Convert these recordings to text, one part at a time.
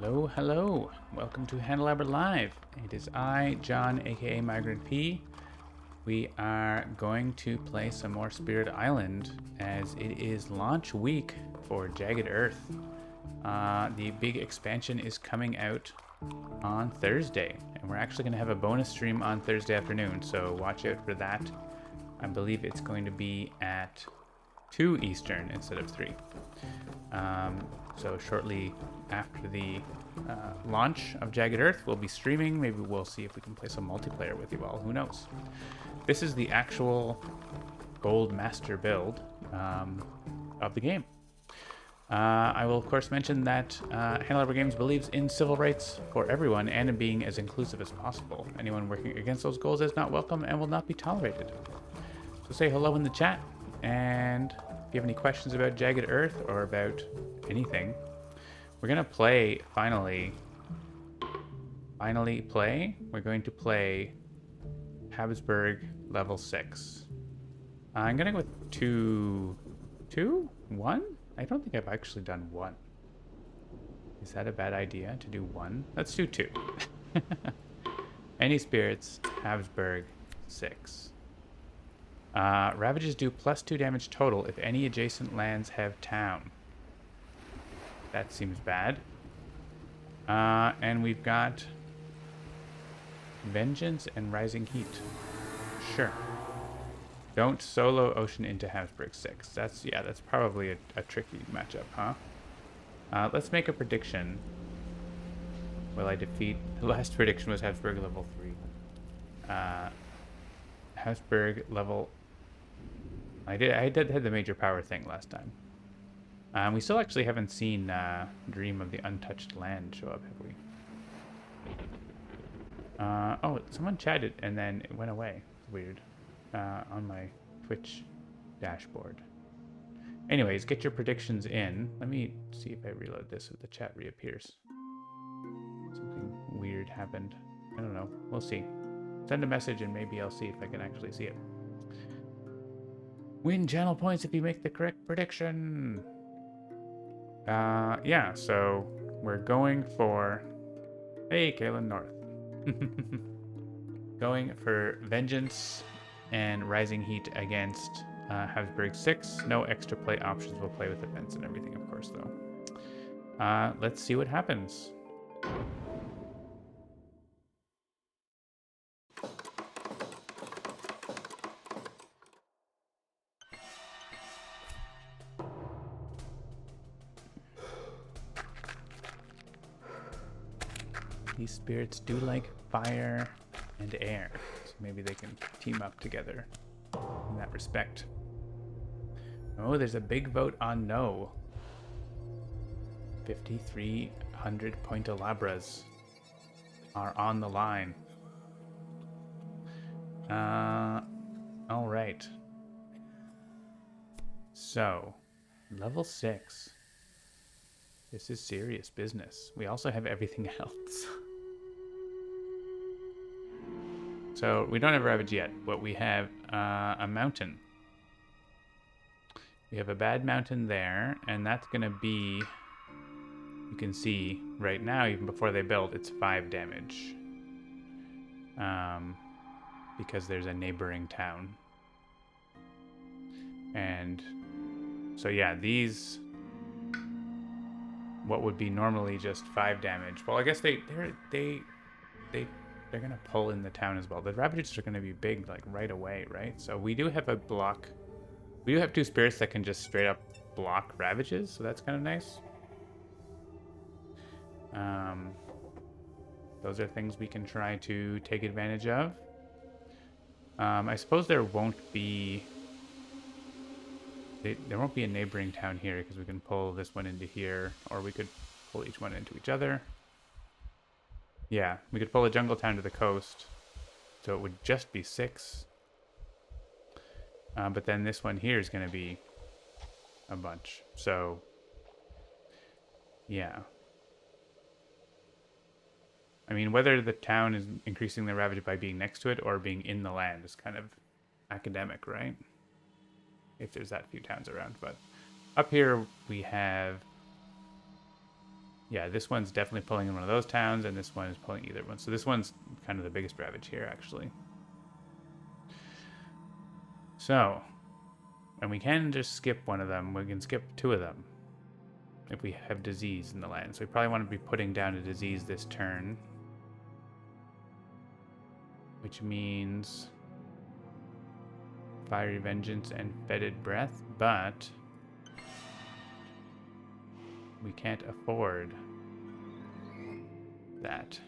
Hello, hello. Welcome to Handelabra Live. It is I, John, aka Migrant P. We are going to play some more Spirit Island as it is launch week for Jagged Earth. The big expansion is coming out on Thursday, and we're actually going to have a bonus stream on Thursday afternoon, so watch out for that. I believe it's going to be at 2 Eastern instead of 3. So shortly after the launch of Jagged Earth, we'll be streaming. Maybe we'll see if we can play some multiplayer with you all. Who knows? This is the actual Gold Master build of the game. I will, of course, mention that Handelabra Games believes in civil rights for everyone and in being as inclusive as possible. Anyone working against those goals is not welcome and will not be tolerated. So say hello in the chat, and if you have any questions about Jagged Earth or about anything, we're going to play, finally play. We're going to play Habsburg level 6. I'm going to go with 2? 1? I don't think I've actually done 1. Is that a bad idea to do 1? Let's do 2. Any spirits, Habsburg 6. Ravages do +2 damage total if any adjacent lands have town. That seems bad. And we've got Vengeance and Rising Heat. Sure. Don't solo Ocean into Habsburg 6. That's probably a tricky matchup, huh? Let's make a prediction. Will I defeat... The last prediction was Habsburg level 3. Habsburg level... I did have the major power thing last time. We still actually haven't seen Dream of the Untouched Land show up, have we? Oh, someone chatted and then it went away. Weird. On my Twitch dashboard. Anyways, get your predictions in. Let me see if I reload this if the chat reappears. Something weird happened. I don't know. We'll see. Send a message and maybe I'll see if I can actually see it. Win channel points if you make the correct prediction. Yeah, so we're going for... Hey, Kaylin North. Going for Vengeance and Rising Heat against Habsburg 6. No extra play options. We'll play with defense and everything, of course, though. Let's see what happens. These spirits do like fire and air, so maybe they can team up together in that respect. Oh, there's a big vote on no. 5,300 Handelabras are on the line. All right. So, level 6. This is serious business. We also have everything else. So we don't have Ravage yet, but we have a mountain. We have a bad mountain there, and that's going to be, you can see right now, even before they build, it's 5 damage. Because there's a neighboring town. And so yeah, these, what would be normally just 5 damage. Well, I guess they're gonna pull in the town as well. The Ravages are gonna be big, like, right away, right? So we do have a block. We do have 2 spirits that can just straight up block Ravages, so that's kind of nice. Those are things we can try to take advantage of. I suppose there won't be... There won't be a neighboring town here, because we can pull this one into here, or we could pull each one into each other. Yeah, we could pull a jungle town to the coast, so it would just be 6. But then this one here is going to be a bunch. So, yeah. I mean, whether the town is increasing the ravage by being next to it or being in the land is kind of academic, right? If there's that few towns around. But up here we have Yeah, this one's definitely pulling in one of those towns, and this one is pulling either one. So this one's kind of the biggest ravage here, actually. So, and we can just skip one of them. We can skip two of them if we have disease in the land. So we probably want to be putting down a disease this turn, which means fiery vengeance and fetid breath, but we can't afford that.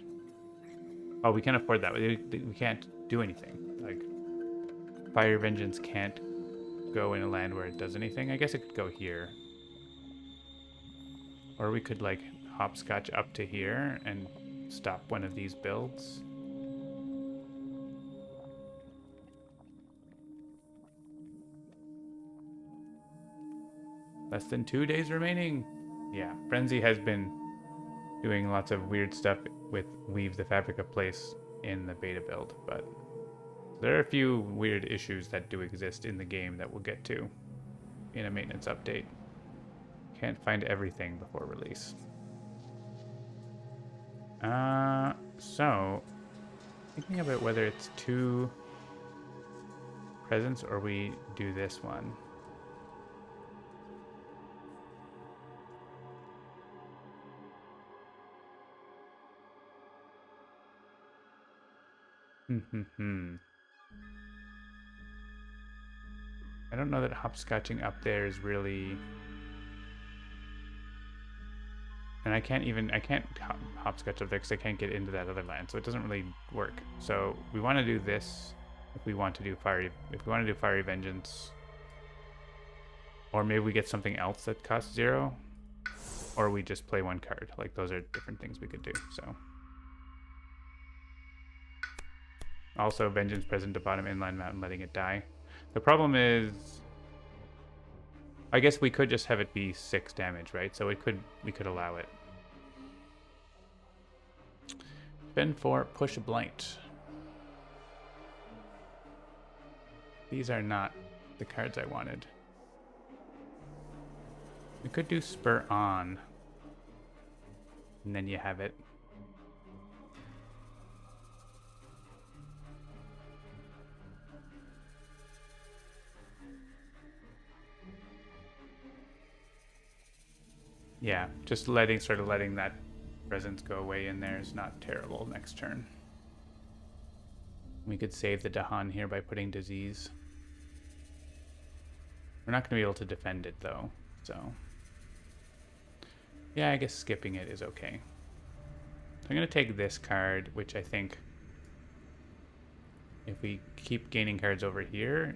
Oh, we can afford that. We can't do anything. Like, fire vengeance can't go in a land where it does anything. I guess it could go here. Or we could, like, hopscotch up to here and stop one of these builds. Less than 2 days remaining. Yeah, Frenzy has been doing lots of weird stuff with Weave the Fabric of Place in the beta build, but there are a few weird issues that do exist in the game that we'll get to in a maintenance update. Can't find everything before release. So, thinking about whether it's 2 presents or we do this one. I don't know that hopscotching up there is really... And I can't hopscotch up there because I can't get into that other land, so it doesn't really work. So we want to do this if we want to do fiery vengeance, or maybe we get something else that costs 0, or we just play 1 card. Like, those are different things we could do. So also vengeance present to bottom inland mountain, letting it die. The problem is, I guess we could just have it be 6 damage, right? So we could allow it. Spend 4, push a blight. These are not the cards I wanted. We could do spur on, and then you have it. Yeah, just sort of letting that presence go away in there is not terrible next turn. We could save the Dahan here by putting disease. We're not going to be able to defend it though, so yeah, I guess skipping it is okay. So I'm going to take this card, which I think if we keep gaining cards over here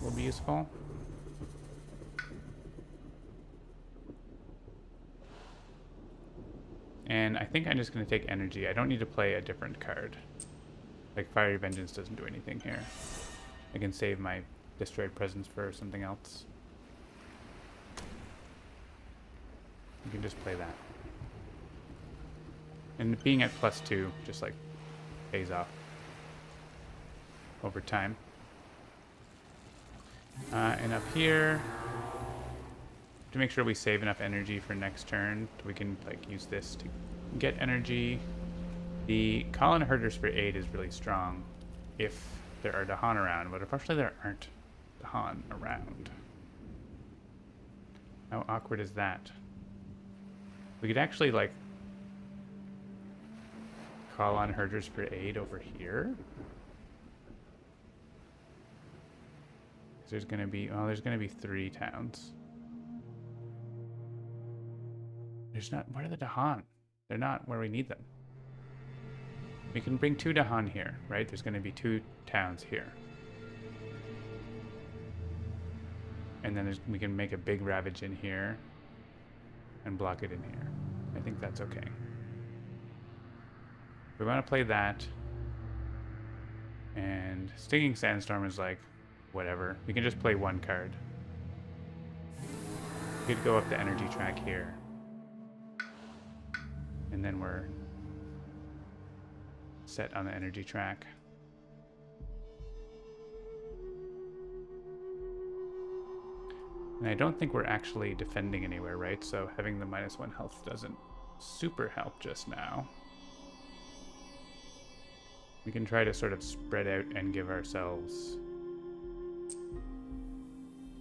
will be useful. And I think I'm just going to take energy. I don't need to play a different card. Like, Fiery Vengeance doesn't do anything here. I can save my Destroyed Presence for something else. You can just play that. And being at +2 just, like, pays off over time. And up here, to make sure we save enough energy for next turn, we can like use this to get energy. The Colin Herders for 8 is really strong if there are Dahan around, but unfortunately there aren't Dahan around. How awkward is that? We could actually like call on Herders for 8 over here. There's gonna be 3 towns. There's not. Where are the Dahan? They're not where we need them. We can bring 2 Dahan here, right? There's going to be 2 towns here. And then we can make a big ravage in here and block it in here. I think that's okay. We want to play that. And Stinging Sandstorm is like, whatever. We can just play 1 card. We could go up the energy track here. And then we're set on the energy track. And I don't think we're actually defending anywhere, right? So having the -1 health doesn't super help just now. We can try to sort of spread out and give ourselves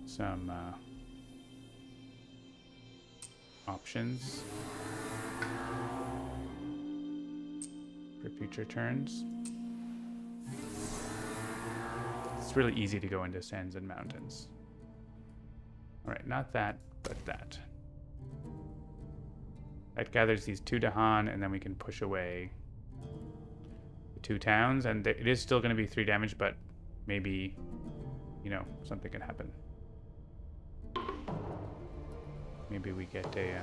some options for future turns. It's really easy to go into sands and mountains. Alright, not that, but that. That gathers these 2 Dahan, and then we can push away the 2 towns, and it is still going to be 3 damage, but maybe, you know, something can happen. Maybe we get a,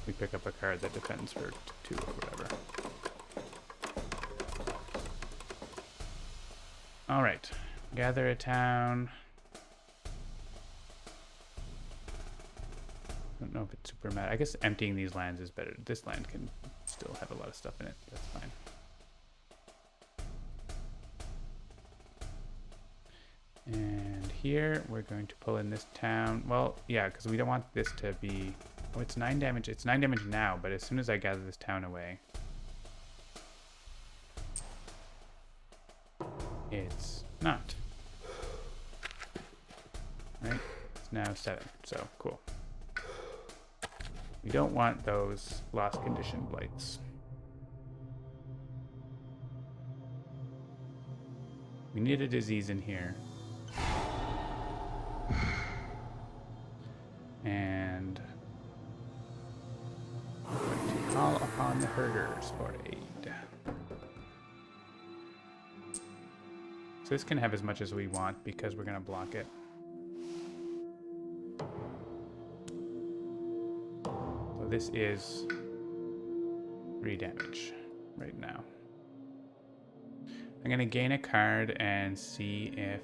we pick up a card that defends for 2 or whatever. Alright, gather a town. I don't know if it's super mad. I guess emptying these lands is better. This land can still have a lot of stuff in it. That's fine. And here we're going to pull in this town. Well, yeah, because we don't want this to be... Oh, it's 9 damage. It's 9 damage now, but as soon as I gather this town away, it's not. Right? It's now 7. So, cool. We don't want those lost condition blights. We need a disease in here. And we're going to call upon the herders for aid. So this can have as much as we want because we're going to block it. This is 3 damage right now. I'm going to gain a card and see if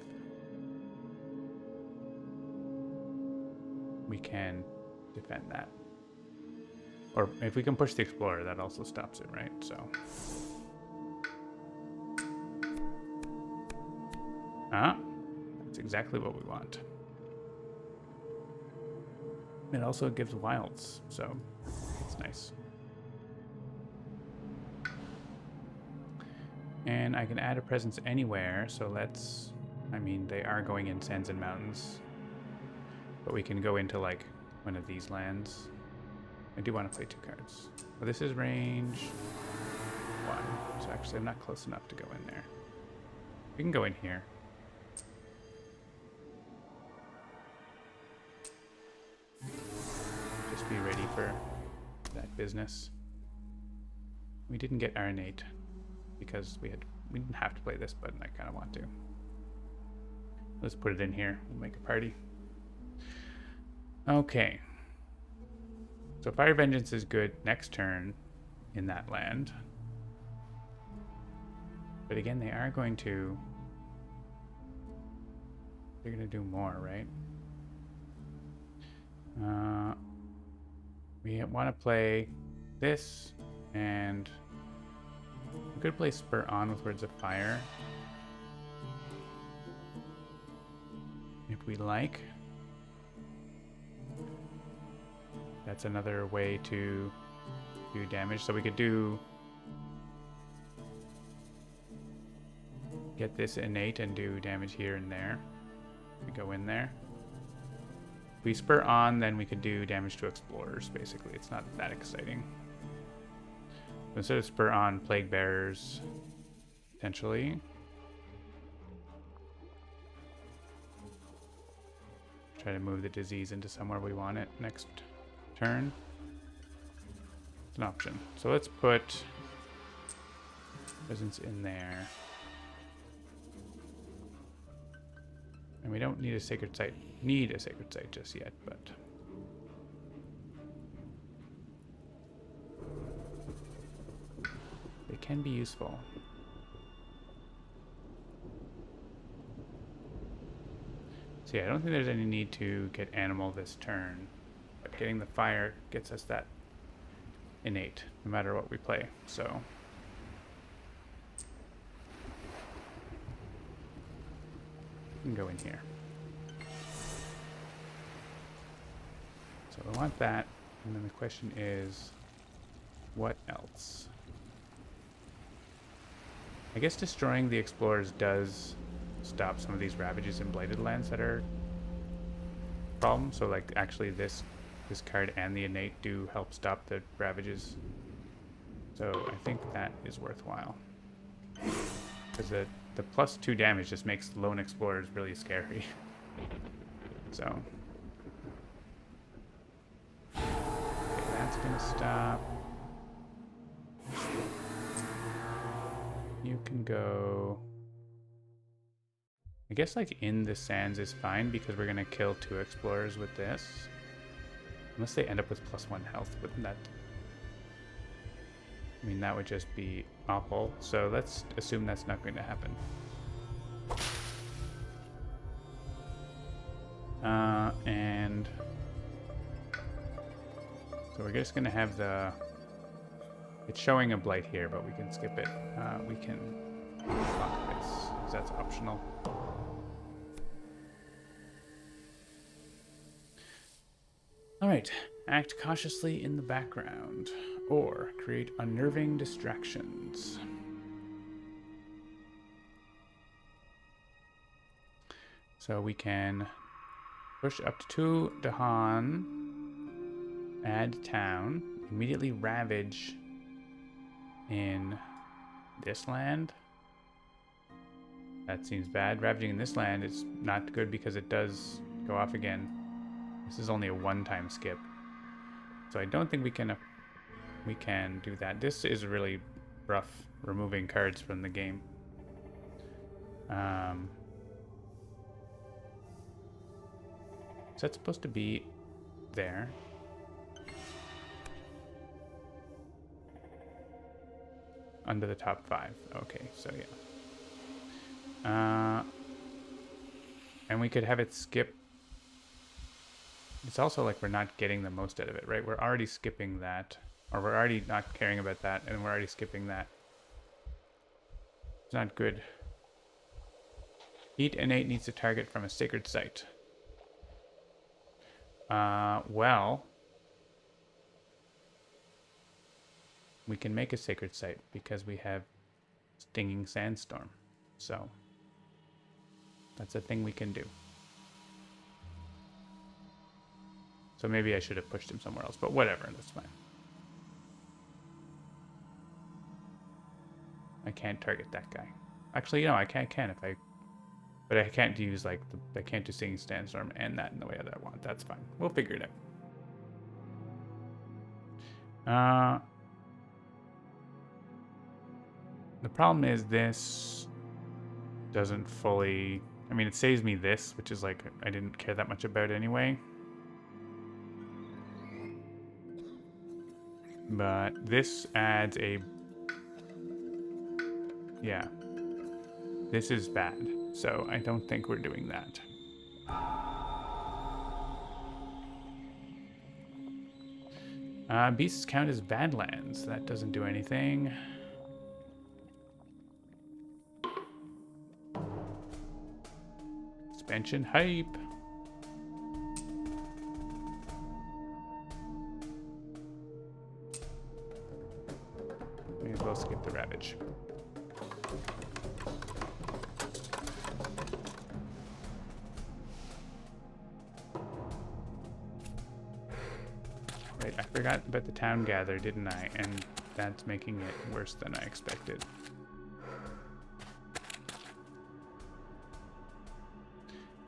we can defend that. Or if we can push the Explorer, that also stops it, right? So. That's exactly what we want. It also gives wilds, so it's nice. And I can add a presence anywhere, so let's... I mean, they are going in sands and mountains. But we can go into, like, one of these lands. I do want to play 2 cards. Well, this is range 1, so actually I'm not close enough to go in there. We can go in here. Be ready for that business. We didn't get our innate because we didn't have to play this, but I kind of want to. Let's put it in here. We'll make a party. Okay. So Fire Vengeance is good next turn in that land. But again, they are going to... They're going to do more, right? We want to play this, and we could play Spur On with Words of Fire if we like. That's another way to do damage. So we could get this innate and do damage here and there. We go in there. If we Spur On, then we could do damage to Explorers, basically. It's not that exciting. So instead of Spur On, Plague Bearers, potentially. Try to move the disease into somewhere we want it next turn. It's an option. So let's put Presence in there. And we don't need a Sacred Site. Need a Sacred Site just yet, but they can be useful. So yeah, I don't think there's any need to get Animal this turn, but getting the Fire gets us that innate, no matter what we play. So we can go in here. So I want that, and then the question is, What else? I guess destroying the explorers does stop some of these ravages in Blighted Lands that are a problem. So like actually this card and the innate do help stop the ravages. So I think that is worthwhile. Because the +2 damage just makes lone explorers really scary. So okay, that's gonna stop. You can go. I guess like in the sands is fine because we're gonna kill 2 explorers with this. Unless they end up with +1 health, wouldn't that? I mean, that would just be awful. So let's assume that's not going to happen. And so we're just going to have the... It's showing a blight here, but we can skip it. We can block this, because that's optional. Alright, act cautiously in the background, or create unnerving distractions. So we can push up to 2 Dahan, add town, immediately ravage in this land. That seems bad. Ravaging in this land is not good because it does go off again. This is only a one-time skip. So I don't think we can do that. This is really rough, removing cards from the game. Is that supposed to be there? Under the top 5. Okay, so yeah. And we could have it skip. It's also like we're not getting the most out of it, right? We're already skipping that. Or we're already not caring about that, and we're already skipping that. It's not good. Each innate needs a target from a sacred site. Well, we can make a sacred site because we have Stinging Sandstorm. So that's a thing we can do. So maybe I should have pushed him somewhere else, but whatever, that's fine. I can't target that guy. Actually, no, I can if I... But I can't use, like, I can't do Singing Sandstorm and that in the way that I want. That's fine. We'll figure it out. The problem is this doesn't fully... I mean, it saves me this, which is, like, I didn't care that much about anyway. But this adds a... Yeah. This is bad. So I don't think we're doing that. Beasts count as Badlands. That doesn't do anything. Expansion hype. May as well skip the Ravage. Right, I forgot about the town gather, didn't I? And that's making it worse than I expected.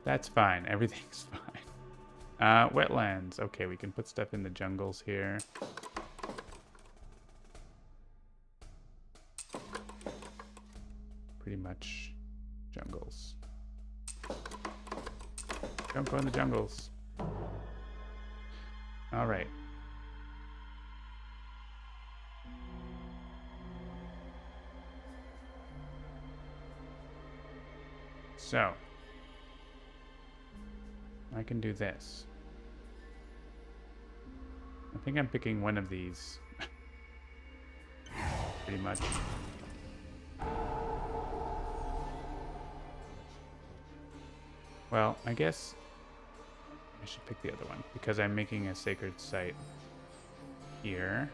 That's fine. Everything's fine. Wetlands. Okay, we can put stuff in the jungles here. Pretty much jungles. Don't go in the jungles. All right. So, I can do this. I think I'm picking one of these. Pretty much. Well, I guess I should pick the other one because I'm making a sacred site here.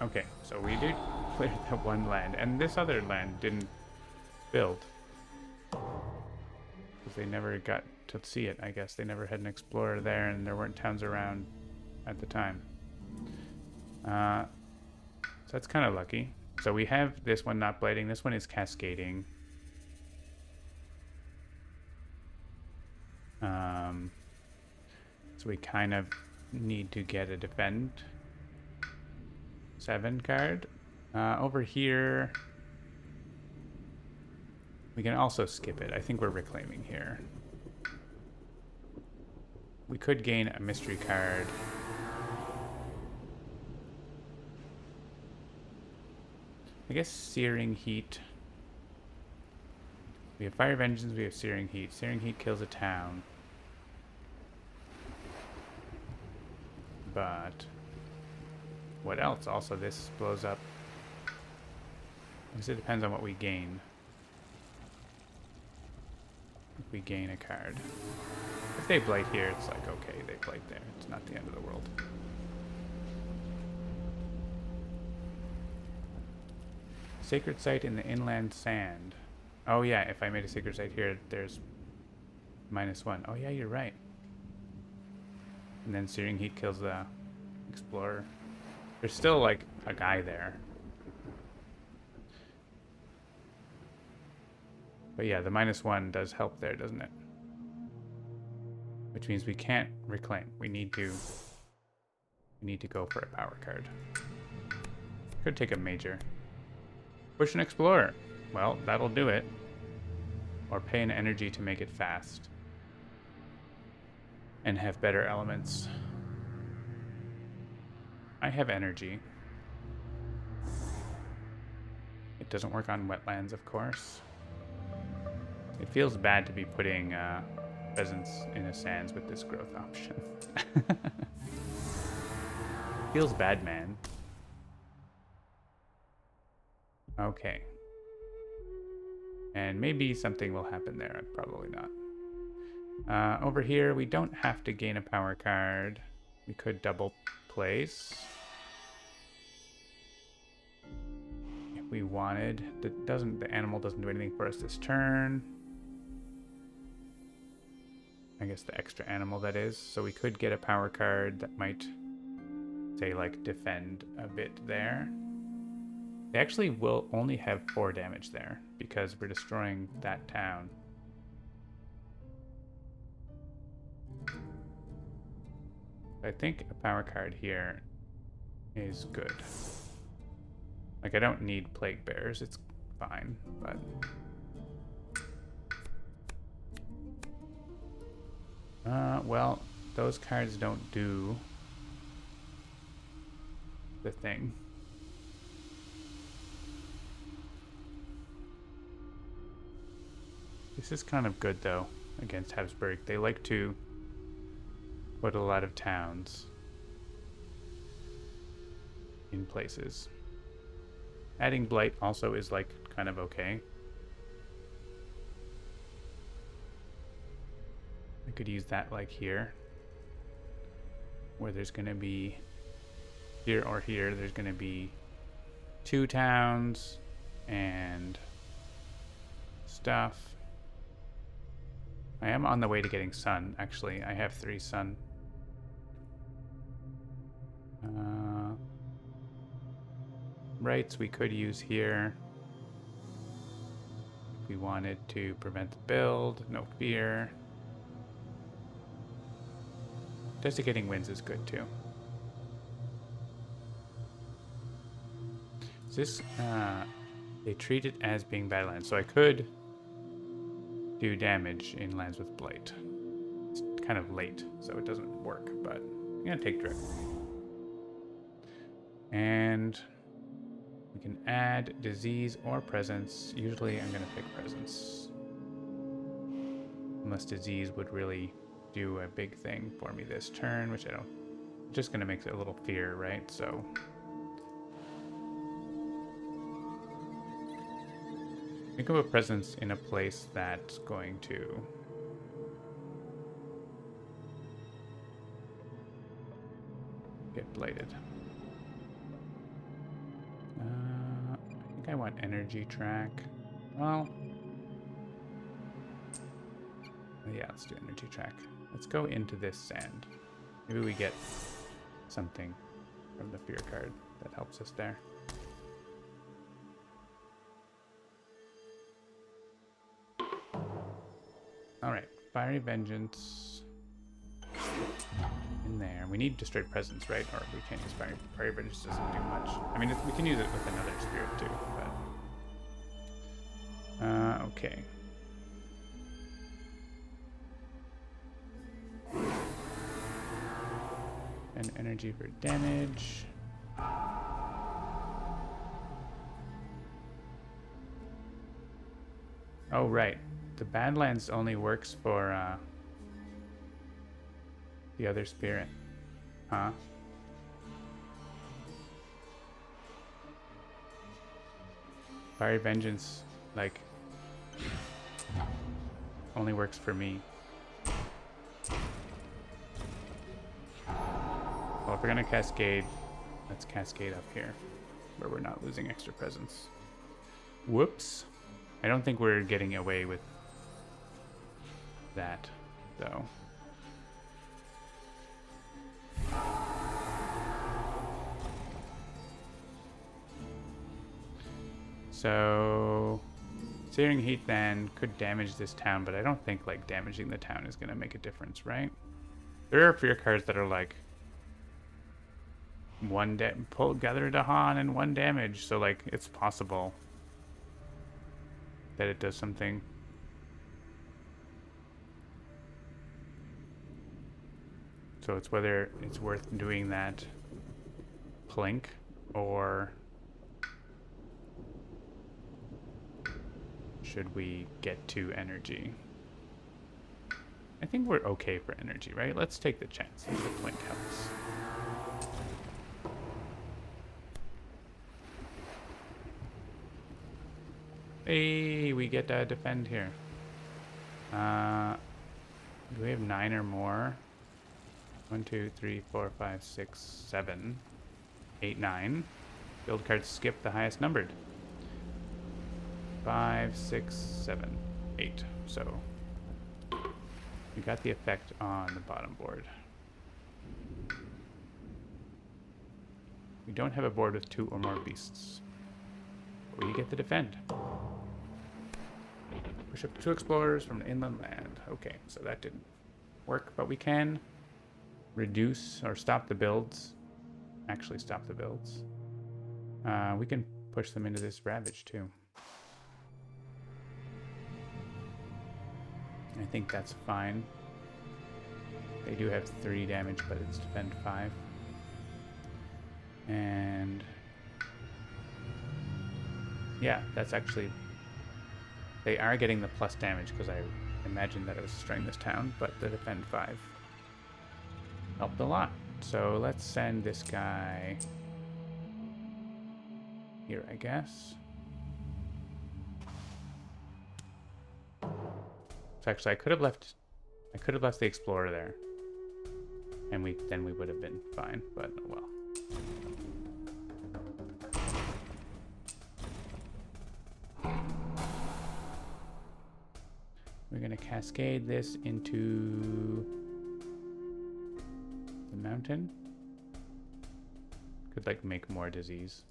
Okay, so we did clear that one land, and this other land didn't build. Because they never got to see it, I guess. They never had an explorer there, and there weren't towns around at the time. So that's kind of lucky. So we have this one not blading. This one is cascading. So we kind of need to get a defend 7 card. Over here, we can also skip it. I think we're reclaiming here. We could gain a mystery card. I guess Searing Heat. We have Fire Vengeance, we have Searing Heat. Searing Heat kills a town. But what else? Also, this blows up. I guess it depends on what we gain. If we gain a card. If they blight here, it's like, okay, they blight there. It's not the end of the world. Sacred Site in the Inland Sand. Oh yeah, if I made a Sacred Site here, there's -1. Oh yeah, you're right. And then Searing Heat kills the Explorer. There's still like a guy there. But yeah, the -1 does help there, doesn't it? Which means we can't reclaim. We need to go for a power card. Could take a major. Push an Explorer. Well, that'll do it. Or pay an energy to make it fast. And have better elements. I have energy. It doesn't work on wetlands, of course. It feels bad to be putting pheasants in the sands with this growth option. Feels bad, man. Okay. And maybe something will happen there. Probably not. Over here, we don't have to gain a power card. We could double place. If we wanted. The animal doesn't do anything for us this turn. I guess the extra animal, that is. So we could get a power card that might, say, like, defend a bit there. They actually will only have 4 damage there because we're destroying that town. I think a power card here is good. Like, I don't need Plague Bears, it's fine, but... well, those cards don't do the thing. This is kind of good, though, against Habsburg. They like to put a lot of towns in places. Adding Blight also is, like, kind of okay. I could use that, like, here. Where there's going to be... Here or here, there's going to be 2 towns and stuff. I am on the way to getting sun, actually. I have 3 sun. Rights we could use here. If we wanted to prevent the build, no fear. Desiccating Winds is good too. Is this, they treat it as being Badlands, so I could do damage in lands with Blight. It's kind of late, so it doesn't work, but I'm gonna take Drift. And we can add Disease or Presence. Usually I'm gonna pick Presence. Unless Disease would really do a big thing for me this turn, which I don't. Just gonna make it a little fear, right? So. Think of a presence in a place that's going to get blighted. think I want energy track. Well, yeah, let's do energy track. Let's go into this sand. Maybe we get something from the fear card that helps us there. Alright, Fiery Vengeance in there. We need Destroyed Presence, right? Or we can't use Fiery Vengeance, doesn't do much. I mean, we can use it with another spirit too, but... okay. And energy for damage. Oh, right. The Badlands only works for the other spirit. Huh? Fiery Vengeance, like, only works for me. Well, if we're gonna cascade, let's cascade up here, where we're not losing extra presence. Whoops. I don't think we're getting away with that, though. So, Searing Heat then could damage this town, but I don't think like damaging the town is gonna make a difference, right? There are fear cards that are like gather Dahan and 1 damage, so like it's possible that it does something. So it's whether it's worth doing that plink or should we get to energy. I think we're okay for energy, right? Let's take the chance that the plink helps. Hey, we get to defend here. Do we have 9 or more? 1, 2, 3, 4, 5, 6, 7, 8, 9. Build cards skip the highest numbered. 5, 6, 7, 8. So we got the effect on the bottom board. We don't have a board with 2 or more beasts. But we get to defend. Push up 2 explorers from the inland land. Okay, so that didn't work, but we can reduce or stop the builds. Actually stop the builds. We can push them into this ravage too. I think that's fine. They do have 3 damage, but it's defend 5. And yeah, that's actually... They are getting the plus damage because I imagined that I was destroying this town, but the defend 5 helped a lot. So let's send this guy here, I guess. So actually, I could have left the explorer there, and then we would have been fine. But oh well. We're gonna cascade this into the mountain. Could like make more disease.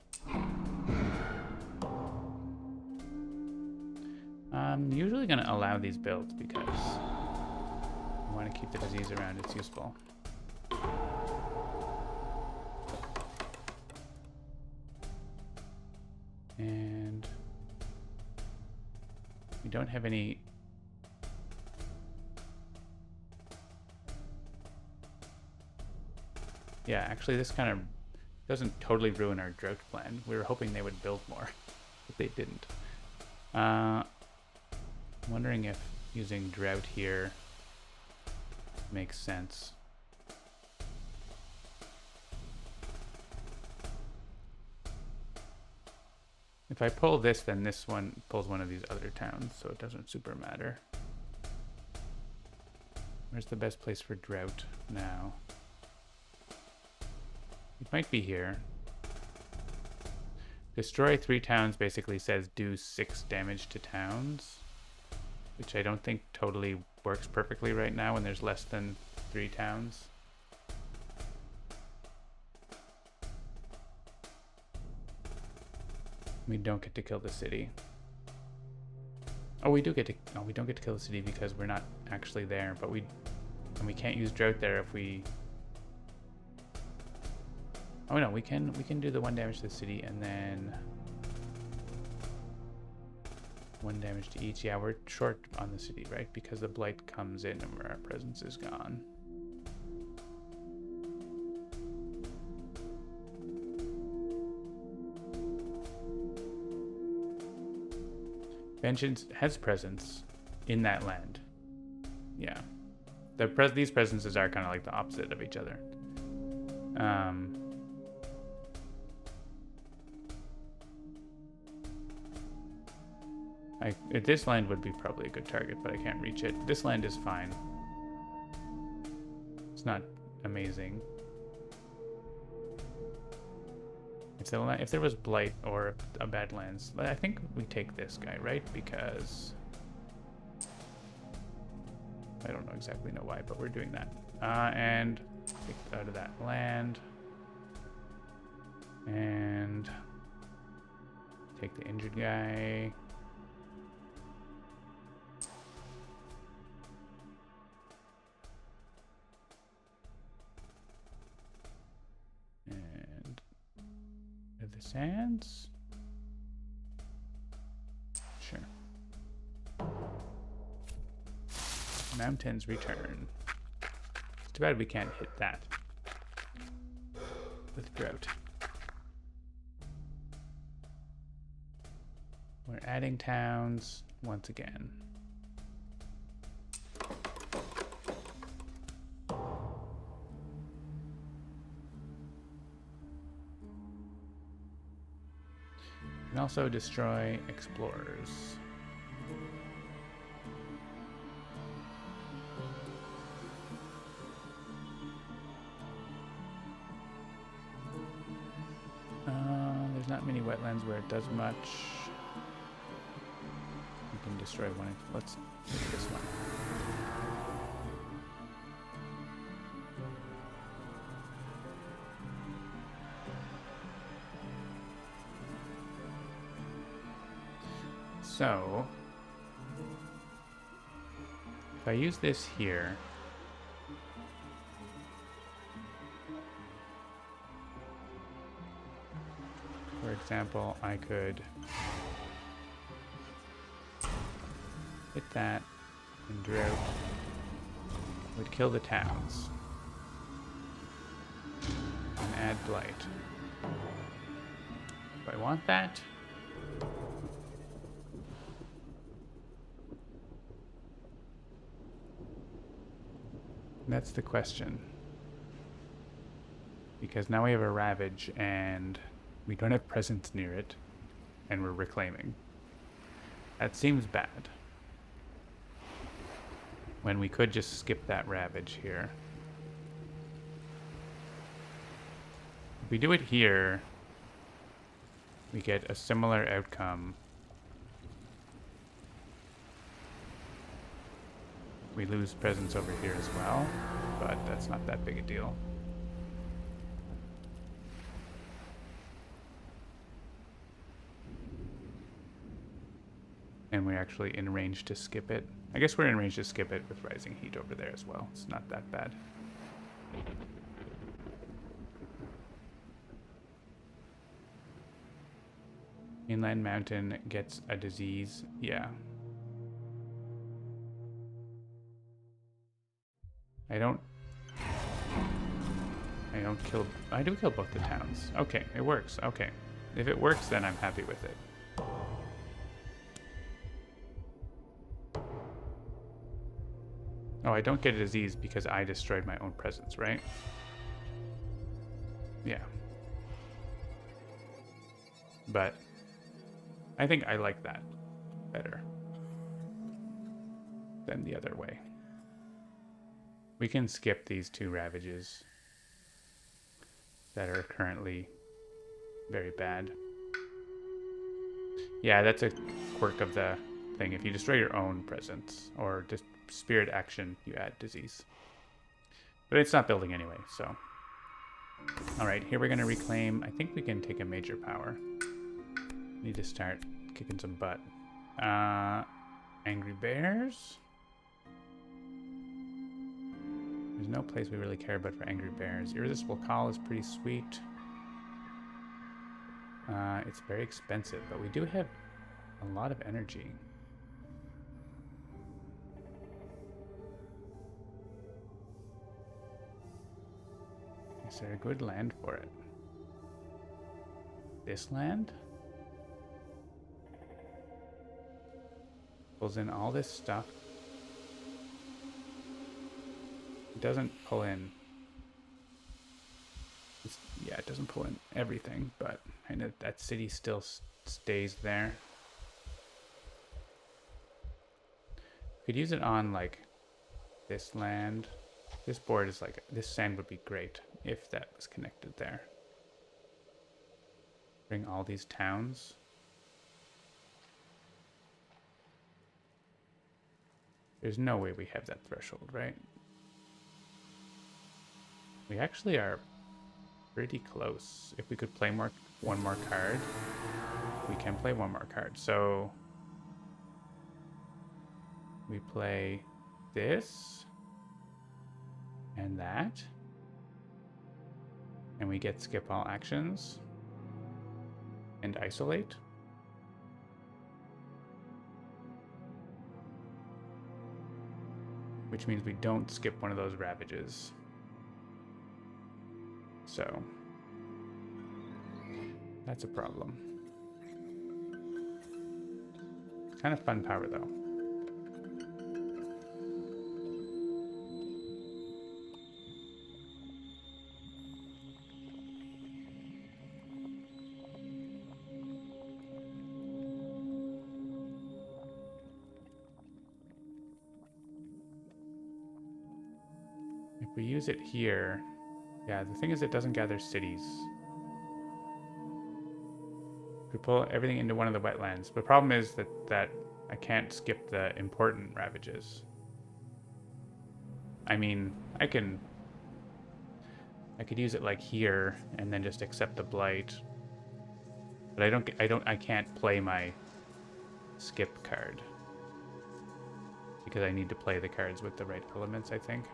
I'm usually gonna allow these builds because I want to keep the disease around. It's useful. And we don't have any. Yeah, actually this kind of doesn't totally ruin our drought plan. We were hoping they would build more, but they didn't. I'm wondering if using drought here makes sense. If I pull this, then this one pulls one of these other towns, so it doesn't super matter. Where's the best place for drought now? It might be here. Destroy 3 towns basically says do 6 damage to towns, which I don't think totally works perfectly right now when there's less than 3 towns. We don't get to kill the city. Oh, we do get to. No, we don't get to kill the city because we're not actually there. But we can't use drought there if we. Oh no, we can do the 1 damage to the city and then 1 damage to each. Yeah, we're short on the city, right? Because the blight comes in and our presence is gone. Vengeance has presence in that land. Yeah. These presences are kind of like the opposite of each other. This land would be probably a good target, but I can't reach it. This land is fine. It's not amazing. If there was blight or a Badlands, I think we take this guy, right? Because I don't exactly know why, but we're doing that. And take out of that land. And take the injured guy. The sands? Sure. Mountains return. It's too bad we can't hit that with drought. We're adding towns once again. And also destroy explorers. There's not many wetlands where it does much. We can destroy one. Let's take this one. So, if I use this here, for example, I could hit that and drought. Would kill the towns and add blight. Do I want that? That's the question. Because now we have a ravage and we don't have presence near it and we're reclaiming. That seems bad. When we could just skip that ravage here. If we do it here, we get a similar outcome. We lose presence over here as well, but that's not that big a deal. And we're actually in range to skip it. I guess we're in range to skip it with Rising Heat over there as well. It's not that bad. Inland Mountain gets a disease. Yeah. I do kill both the towns. Okay, it works. Okay. If it works, then I'm happy with it. Oh, I don't get a disease because I destroyed my own presence, right? Yeah. But I think I like that better than the other way. We can skip these 2 ravages that are currently very bad. Yeah, that's a quirk of the thing. If you destroy your own presence or just spirit action, you add disease. But it's not building anyway, so. Alright, here we're going to reclaim. I think we can take a major power. Need to start kicking some butt. Angry bears? There's no place we really care about for angry bears. Irresistible Call is pretty sweet. It's very expensive, but we do have a lot of energy. Is there a good land for it? This land? Pulls in all this stuff. It doesn't pull in. Yeah, it doesn't pull in everything, but I know that city still stays there. Could use it on like this land. This board is like, this sand would be great if that was connected there. Bring all these towns. There's no way we have that threshold, right? We actually are pretty close. If we could play one more card, we can play one more card. So we play this and that, and we get skip all actions and isolate. Which means we don't skip one of those ravages. So that's a problem. Kind of fun power though. If we use it here, yeah, the thing is it doesn't gather cities. We pull everything into one of the wetlands. The problem is that I can't skip the important ravages. I mean, I could use it like here and then just accept the blight. But I can't play my skip card. Because I need to play the cards with the right elements, I think.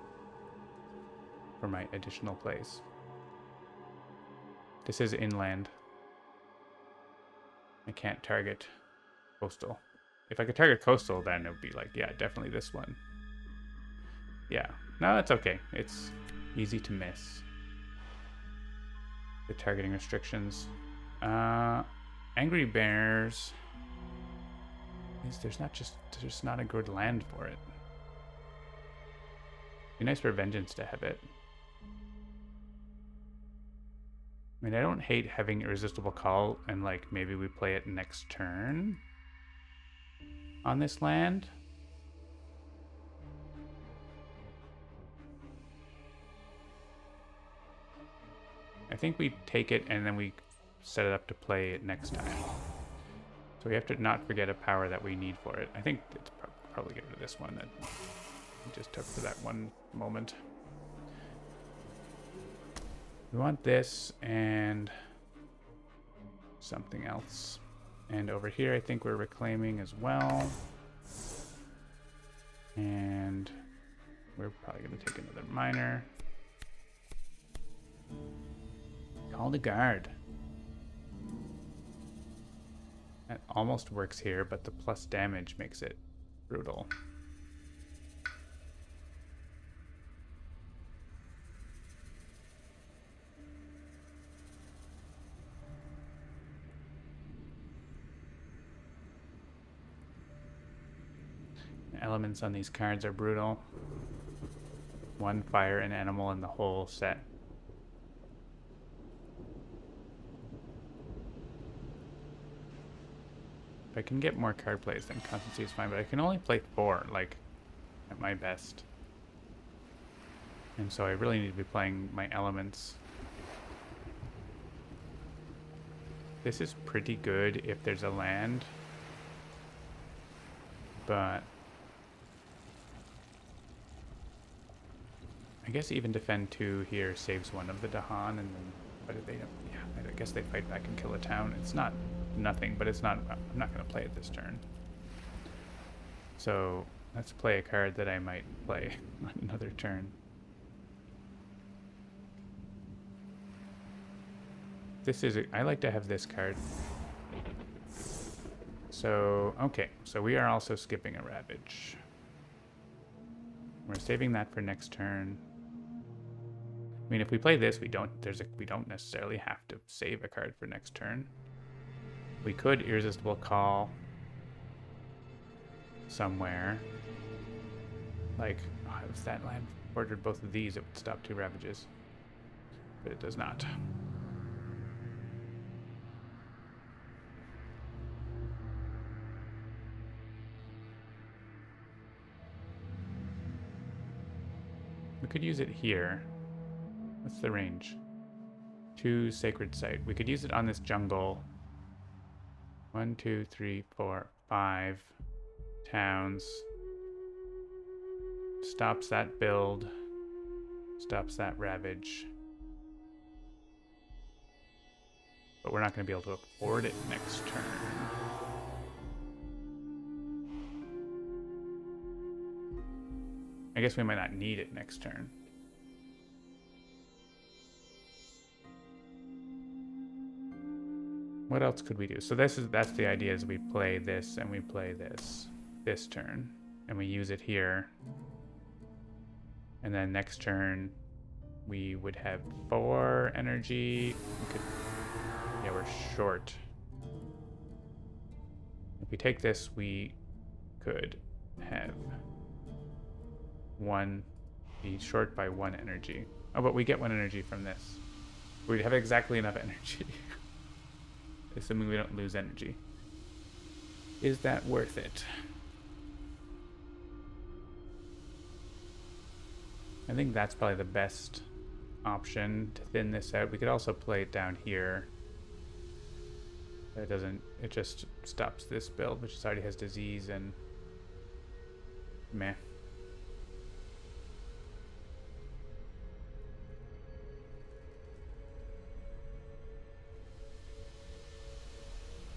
For my additional plays. This is inland. I can't target coastal. If I could target coastal, then it would be like, yeah, definitely this one. Yeah. No, it's okay. It's easy to miss. The targeting restrictions. Angry bears. There's not a good land for it. Be nice for vengeance to have it. I mean, I don't hate having Irresistible Call and like maybe we play it next turn on this land. I think we take it and then we set it up to play it next time. So we have to not forget a power that we need for it. I think it's probably get rid of this one that we just took for that one moment. We want this and something else. And over here, I think we're reclaiming as well. And we're probably going to take another minor. Call the guard. That almost works here, but the plus damage makes it brutal. Elements on these cards are brutal. One fire and animal in the whole set. If I can get more card plays, then constancy is fine, but I can only play 4, like, at my best. And so I really need to be playing my elements. This is pretty good if there's a land. But I guess even defend 2 here saves 1 of the Dahan, and then but if they don't, yeah, I guess they fight back and kill a town. It's not nothing, but it's not. I'm not going to play it this turn. So let's play a card that I might play on another turn. This is I like to have this card. So okay, so we are also skipping a Ravage. We're saving that for next turn. I mean, if we play this, we don't necessarily have to save a card for next turn. We could Irresistible Call somewhere. Like, oh, if that land bordered both of these, it would stop 2 Ravages. But it does not. We could use it here. What's the range? 2 Sacred Site. We could use it on this jungle. 1, 2, 3, 4, 5 towns. Stops that build. Stops that Ravage. But we're not going to be able to afford it next turn. I guess we might not need it next turn. What else could we do? So that's the idea, is we play this and we play this turn, and we use it here. And then next turn we would have 4 energy. We could, yeah, we're short. If we take this, we could have 1, be short by 1 energy. Oh, but we get 1 energy from this. We'd have exactly enough energy. Assuming we don't lose energy. Is that worth it? I think that's probably the best option to thin this out. We could also play it down here. But it doesn't, it just stops this build, which already has disease and meh.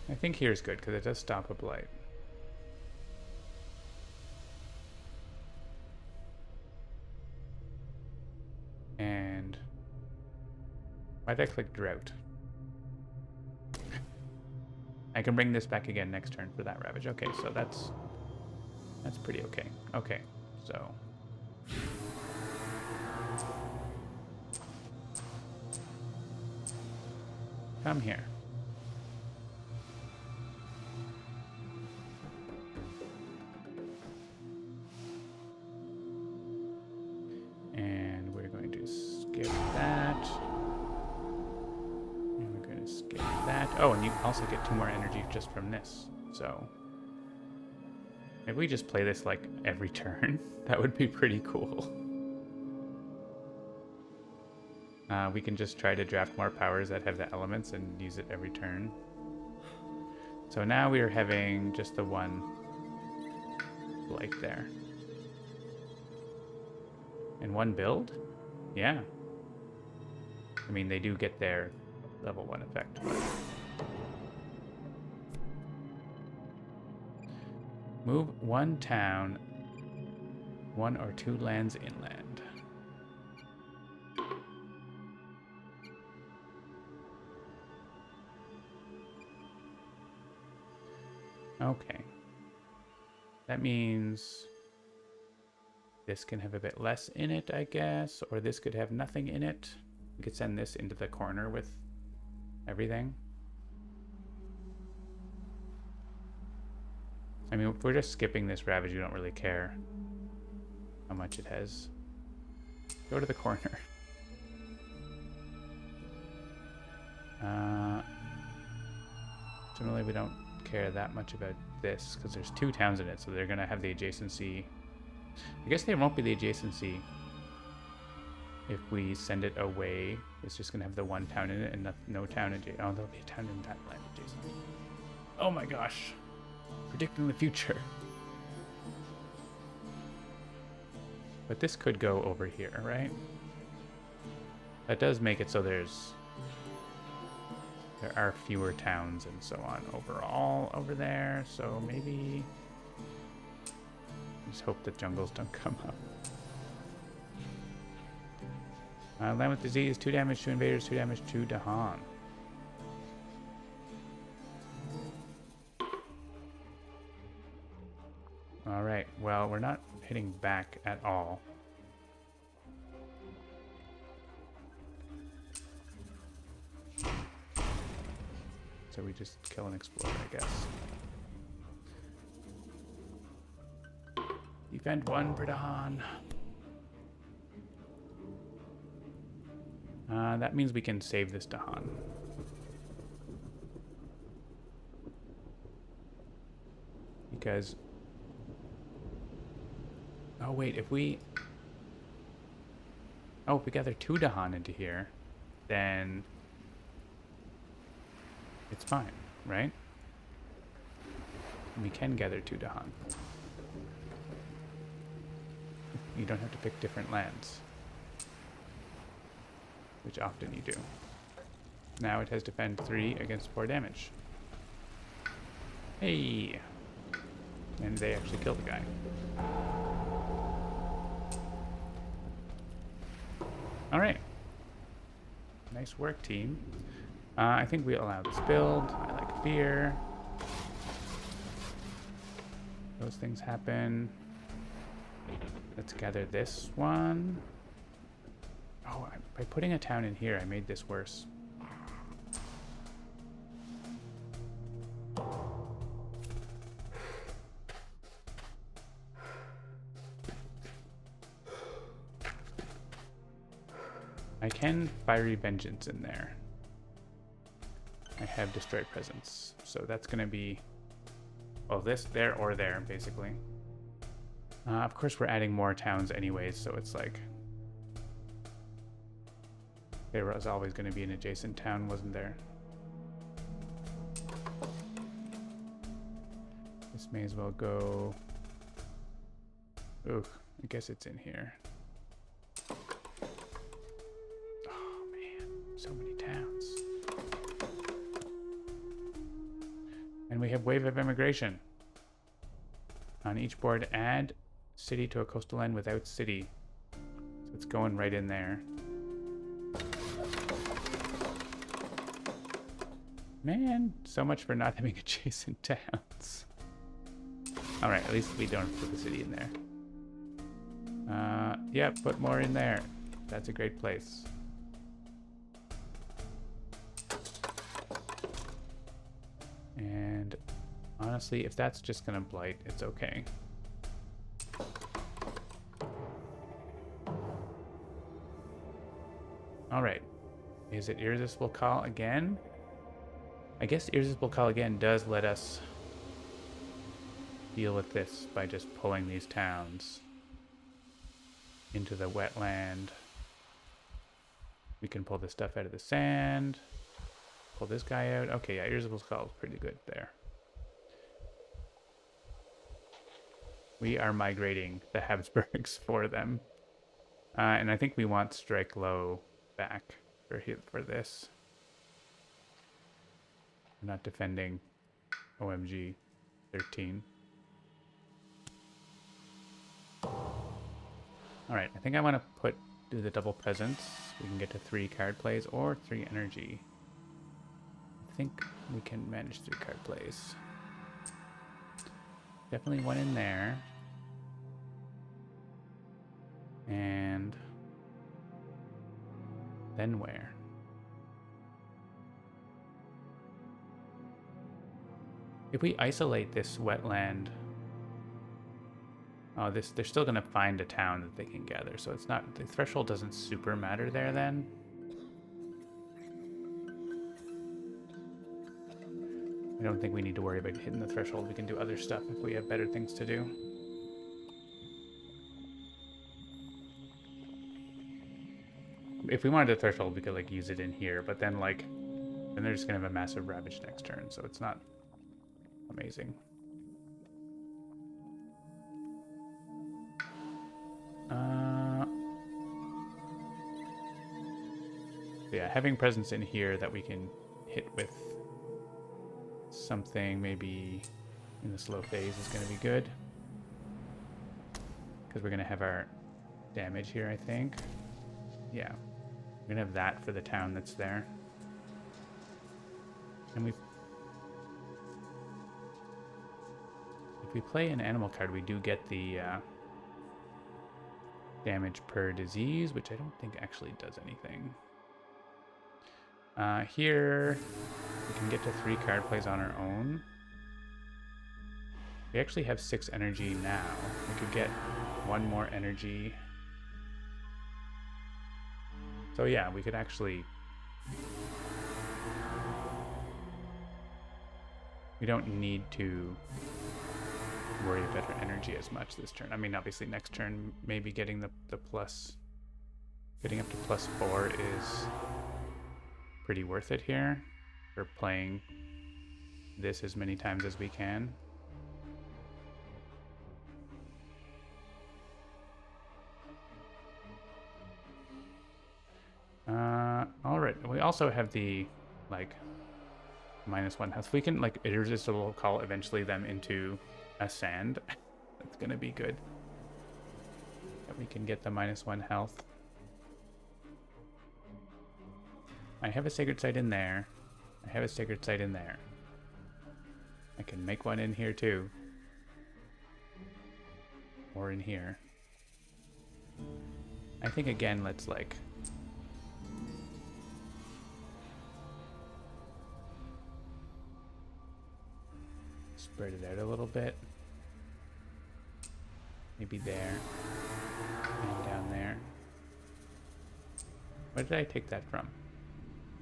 I think here's good because it does stop a blight. And why did I click drought? I can bring this back again next turn for that Ravage. Okay, so that's pretty okay. Okay, so come here. And we're going to skip that. And we're going to skip that. Oh, and you also get 2 more energy just from this. So maybe we just play this like every turn. That would be pretty cool. We can just try to draft more powers that have the elements and use it every turn. So now we are having just the 1 blight there. In 1 build? Yeah. I mean, they do get their level 1 effect. But move 1 town, 1 or 2 lands inland. Okay. That means this can have a bit less in it, I guess, or this could have nothing in it. We could send this into the corner with everything. I mean, if we're just skipping this Ravage, we don't really care how much it has. Go to the corner. Generally, we don't care that much about this because there's 2 towns in it, so they're going to have the adjacency. I guess they won't be the adjacency If we send it away, it's just gonna have the one town in it and no town adjacent. Oh, there'll be a town in that land adjacent. Oh my gosh. Predicting the future. But this could go over here, right? That does make it so there are fewer towns and so on overall over there, so maybe just hope the jungles don't come up. Land with disease, 2 damage to invaders, 2 damage to Dahan. Alright, well, we're not hitting back at all. So we just kill and explode, I guess. Defend 1 per Dahan. That means we can save this Dahan. Because... Oh, wait, if we... Oh, if we gather 2 Dahan into here, then... It's fine, right? We can gather 2 Dahan. You don't have to pick different lands. Which often you do. Now it has defend 3 against 4 damage. Hey! And they actually kill the guy. Alright. Nice work, team. I think we allow this build. I like fear. Those things happen. Let's gather this one. Oh, by putting a town in here, I made this worse. I can Fiery Vengeance in there. I have Destroy Presence, so that's going to be... Well, this, there, or there, basically. Of course, we're adding more towns anyways, so it's like... There was always going to be an adjacent town, wasn't there? This may as well go... Ooh, I guess it's in here. Oh man, so many towns. And we have Wave of Immigration. On each board, add city to a coastal land without city. So it's going right in there. Man, so much for not having adjacent towns. Alright, at least we don't put the city in there. Yeah, put more in there. That's a great place. And honestly, if that's just gonna blight, it's okay. Alright. Is it Irresistible Call again? I guess Irresistible Call again does let us deal with this by just pulling these towns into the wetland. We can pull this stuff out of the sand. Pull this guy out. Okay, yeah, Irresistible Call is pretty good there. We are migrating the Habsburgs for them. And I think we want Strike Low back for this. We're not defending OMG 13. Alright, I think I want to do the double presence. We can get to 3 card plays or 3 energy. I think we can manage 3 card plays. Definitely one in there. And then where? If we isolate this wetland, oh, they're still gonna find a town that they can gather, so it's not, the threshold doesn't super matter there then. I don't think we need to worry about hitting the threshold. We can do other stuff if we have better things to do. if we wanted a threshold, we could like use it in here, but then like, then they're just gonna have a massive ravage next turn, so it's not amazing. Yeah, having presence in here that we can hit with something maybe in the slow phase is going to be good. Because we're going to have our damage here, I think. Yeah. We're going to have that for the town that's there. And if we play an animal card, we do get the damage per disease, which I don't think actually does anything. Here, we can get to 3 card plays on our own. We actually have 6 energy now. We could get 1 more energy. So yeah, we could actually... We don't need to worry about our energy as much this turn. I mean, obviously next turn, maybe getting the plus... Getting up to +4 is pretty worth it here. We're playing this as many times as we can. All right. We also have the like -1 health. We can like irresistible call eventually them into a sand. That's gonna be good. That we can get the -1 health. I have a sacred site in there. I have a sacred site in there. I can make one in here too. Or in here. I think again, let's like... spread it out a little bit. Maybe there. And down there. Where did I take that from?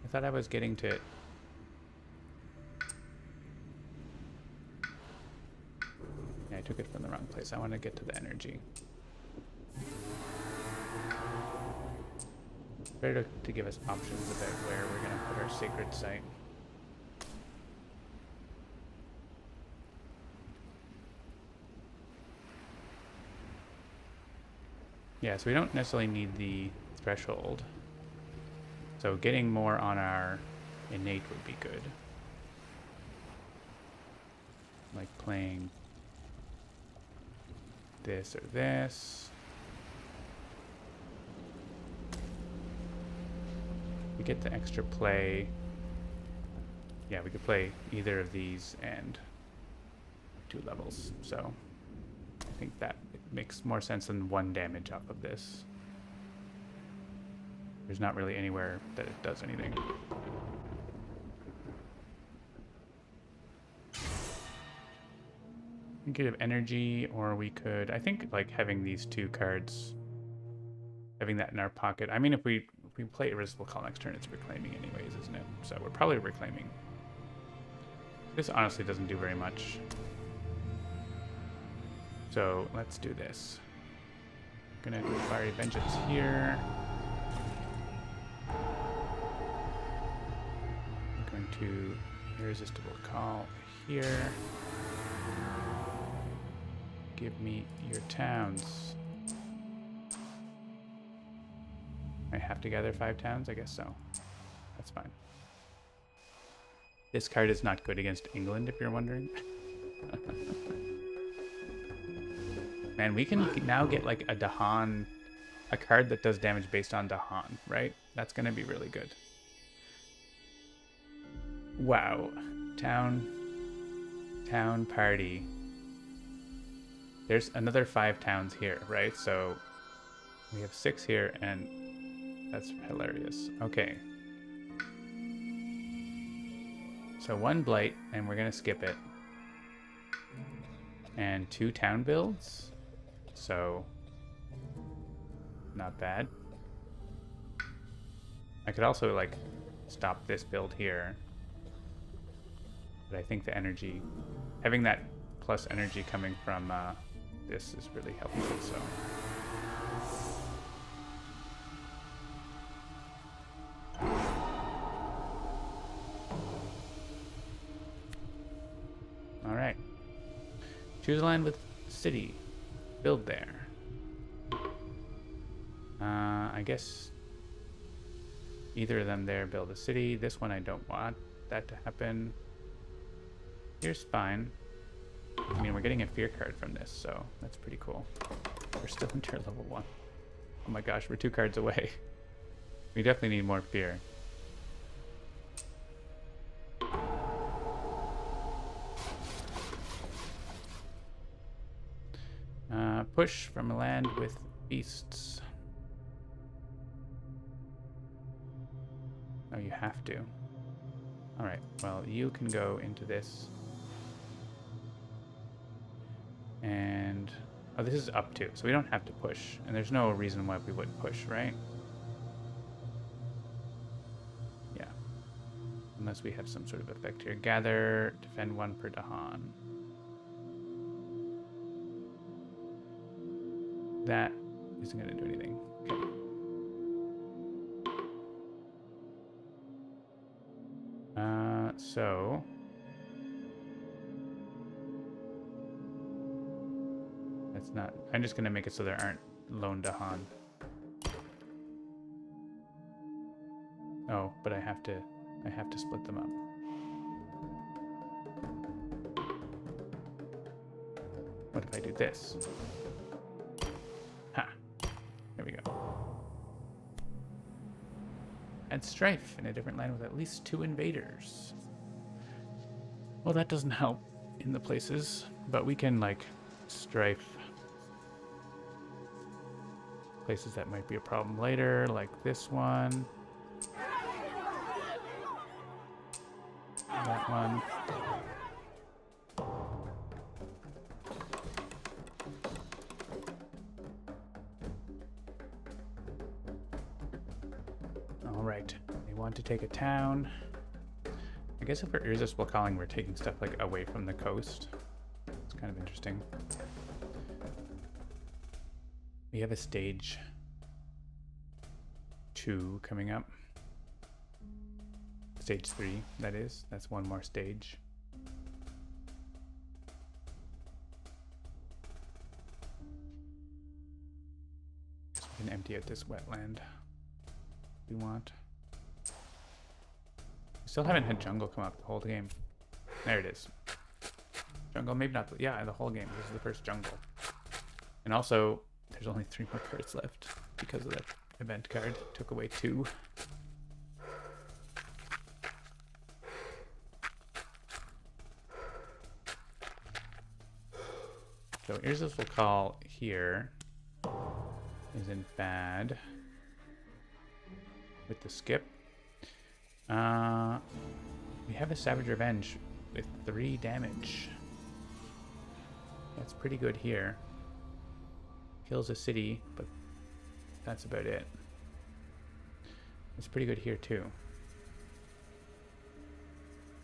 I thought I was getting to... Yeah, I took it from the wrong place. I want to get to the energy. Better to give us options about where we're going to put our sacred site. Yeah, so we don't necessarily need the threshold. So getting more on our innate would be good. Like playing this or this. We get the extra play. Yeah, we could play either of these and 2 levels. So I think that makes more sense than 1 damage off of this. There's not really anywhere that it does anything. We could have energy, or we could... I think like having these 2 cards, having that in our pocket. I mean, if we play Irresistible Call next turn, it's reclaiming anyways, isn't it? So we're probably reclaiming. This honestly doesn't do very much. So let's do this. I'm gonna do Fiery Vengeance here. I'm going to Irresistible Call here. Give me your towns. I have to gather 5 towns? I guess so. That's fine. This card is not good against England, if you're wondering. Man, we can now get like a Dahan, a card that does damage based on Dahan, right? That's going to be really good. Wow. Town party. There's another 5 towns here, right? So we have 6 here, and that's hilarious. Okay. So 1 blight, and we're gonna skip it. And 2 town builds. So not bad. I could also like stop this build here. But I think the energy, having that plus energy coming from this is really helpful, so. Choose a land with city. Build there. I guess either of them there build a city. This one I don't want that to happen. Here's fine. I mean, we're getting a fear card from this, so that's pretty cool. We're still into level 1. Oh my gosh, we're 2 cards away. We definitely need more fear. Push from a land with beasts. Oh, you have to. Alright, well, you can go into this. And... oh, this is up to, so we don't have to push. And there's no reason why we wouldn't push, right? Yeah. Unless we have some sort of effect here. Gather, defend 1 per Dahan. That isn't going to do anything. Okay. So... that's not... I'm just going to make it so there aren't lone Dahan. Oh, but I have to split them up. What if I do this? Ha! There we go. Add strife in a different land with at least 2 invaders. Well, that doesn't help in the places, but we can, like, strife places that might be a problem later, like this one. That one. Alright, they want to take a town. I guess if we're irresistible calling, we're taking stuff like away from the coast. It's kind of interesting. We have a stage 2 coming up. Stage 3, that is. That's one more stage. So we can empty out this wetland if we want. We still haven't had jungle come up the whole game. There it is. Jungle, maybe not. Yeah, the whole game. This is the first jungle. And also, there's only 3 more cards left because of that event card. Took away 2. So Irresistible Call here isn't bad with the skip. We have a Savage Revenge with 3 damage. That's pretty good here. Kills a city, but that's about it. It's pretty good here too.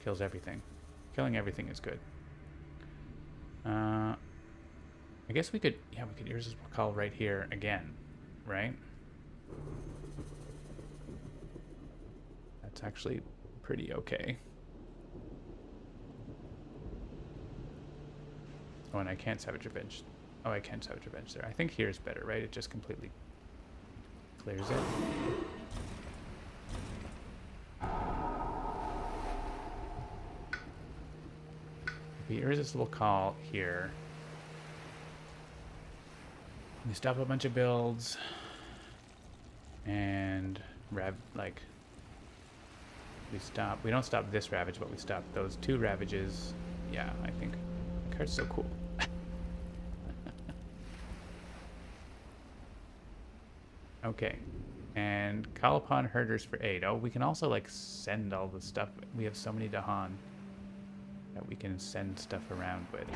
Kills everything. Killing everything is good. I guess we could, yeah, we could Irresistible Call right here again, right? That's actually pretty okay. Oh, and I can't Savage Revenge. Oh, I can Savage Revenge there. I think here is better, right? It just completely clears it. The Irresistible Call here. We stop a bunch of builds and we don't stop this Ravage, but we stop those 2 Ravages. Yeah, I think the card's so cool. Okay, and call upon herders for aid. Oh, we can also like send all the stuff. We have so many Dahan that we can send stuff around with.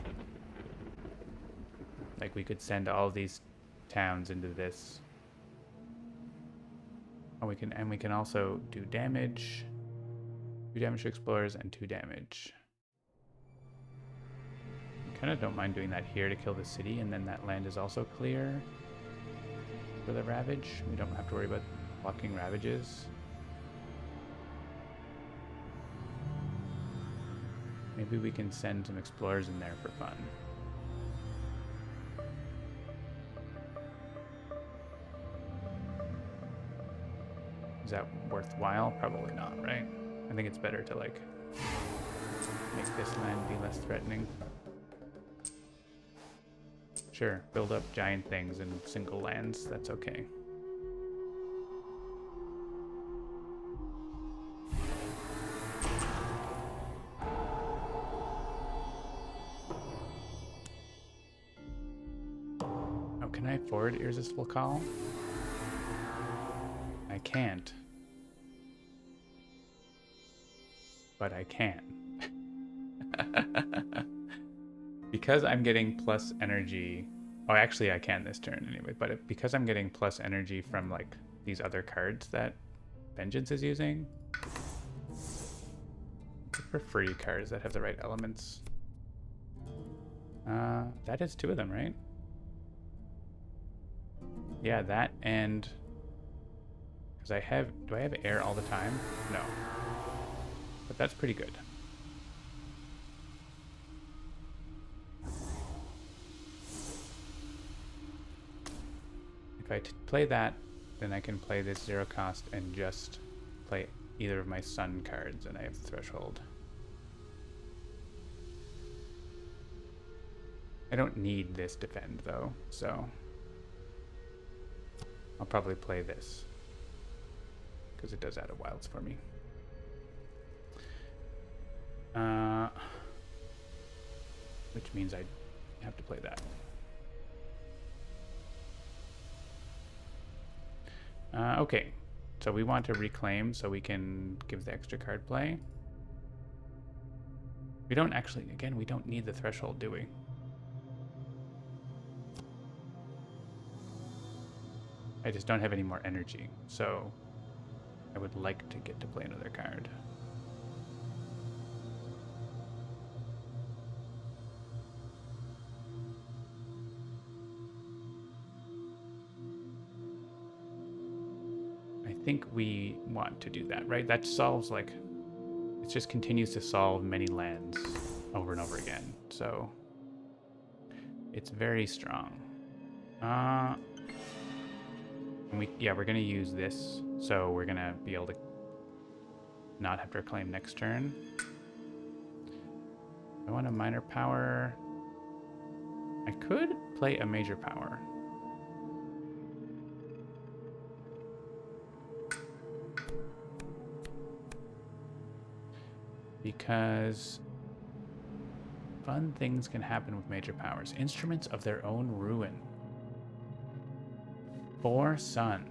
Like we could send all these towns into this. Oh, we can also do damage. 2 damage to explorers and 2 damage. I kind of don't mind doing that here to kill the city, and then that land is also clear for the Ravage. We don't have to worry about blocking Ravages. Maybe we can send some explorers in there for fun. that worthwhile? Probably not, right? I think it's better to like make this land be less threatening. Sure, build up giant things in single lands, that's okay. Oh, can I afford Irresistible Call? I can't. But I can. Because I'm getting plus energy. Oh, actually I can this turn anyway, but because I'm getting plus energy from like these other cards that Vengeance is using. I prefer cards that have the right elements. That is 2 of them, right? Yeah, that and... Because I have... Do I have air all the time? No. But that's pretty good. If I play that, then I can play this 0 cost and just play either of my sun cards, and I have Threshold. I don't need this defend, though, so... I'll probably play this. Because it does add a wilds for me. Which means I have to play that. Okay, so we want to reclaim so we can give the extra card play. We don't actually, again, we don't need the threshold, do we? I just don't have any more energy, so I would like to get to play another card. I think we want to do that, right? That solves, like, it just continues to solve many lands over and over again, so it's very strong. We're gonna use this, so we're gonna be able to not have to reclaim next turn. I want a minor power. I could play a major power. Because fun things can happen with major powers. Instruments of their own ruin. 4 sun.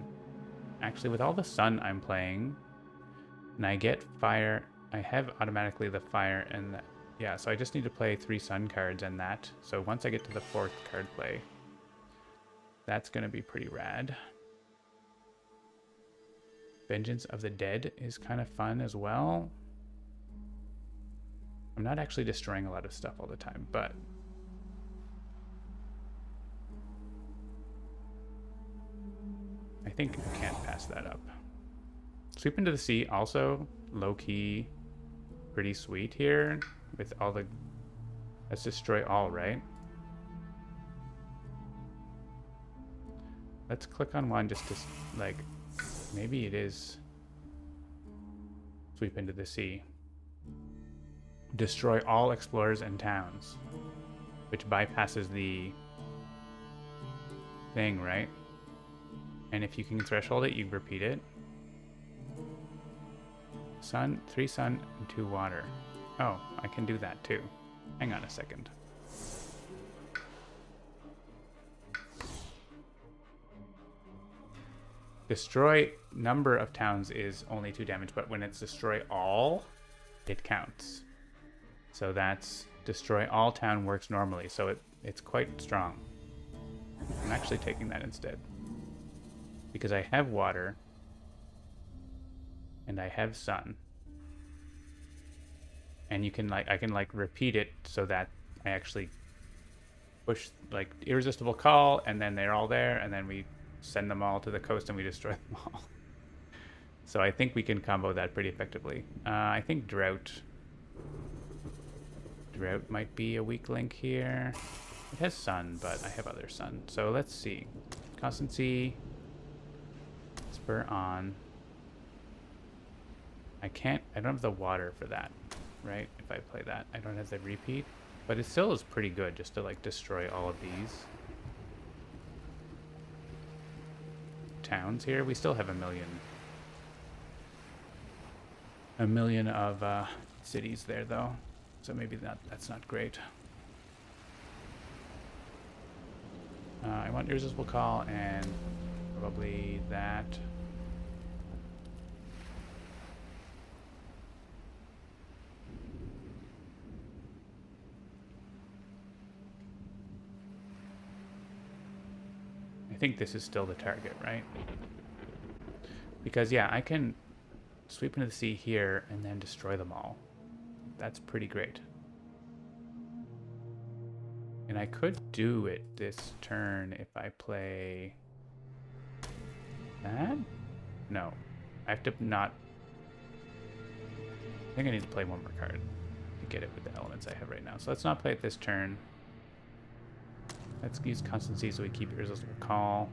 Actually, with all the sun I'm playing, and I get fire, I have automatically the fire and the, yeah, so I just need to play 3 sun cards and that. So once I get to the 4th card play, that's going to be pretty rad. Vengeance of the Dead is kind of fun as well. I'm not actually destroying a lot of stuff all the time, but I think I can't pass that up. Sweep into the Sea, also low-key pretty sweet here with all the... Let's destroy all, right? Let's click on one just to, like, maybe it is Sweep into the Sea. Destroy all explorers and towns, which bypasses the thing, right? And if you can threshold it, you repeat it. Sun, 3 sun, and 2 water. Oh, I can do that too. Hang on a second. Destroy number of towns is only 2 damage, but when it's destroy all, it counts. So that's destroy all town works normally, so it's quite strong. I'm actually taking that instead. Because I have water, and I have sun. And you can I can repeat it so that I actually push like Irresistible Call, and then they're all there, and then we send them all to the coast and we destroy them all. So I think we can combo that pretty effectively. I think Drought might be a weak link here. It has sun, but I have other sun. So let's see. Constancy, Spur on. I don't have the water for that, right? If I play that, I don't have the repeat, but it still is pretty good just to like destroy all of these towns here. We still have a million of cities there though, so maybe that's not great. I want Irresistible Call and probably that. I think this is still the target, right? Because yeah, I can sweep into the sea here and then destroy them all. That's pretty great. And I could do it this turn if I play that? No. I have to not... I think I need to play one more card to get it with the elements I have right now. So let's not play it this turn. Let's use Constancy so we keep Irresistible Call.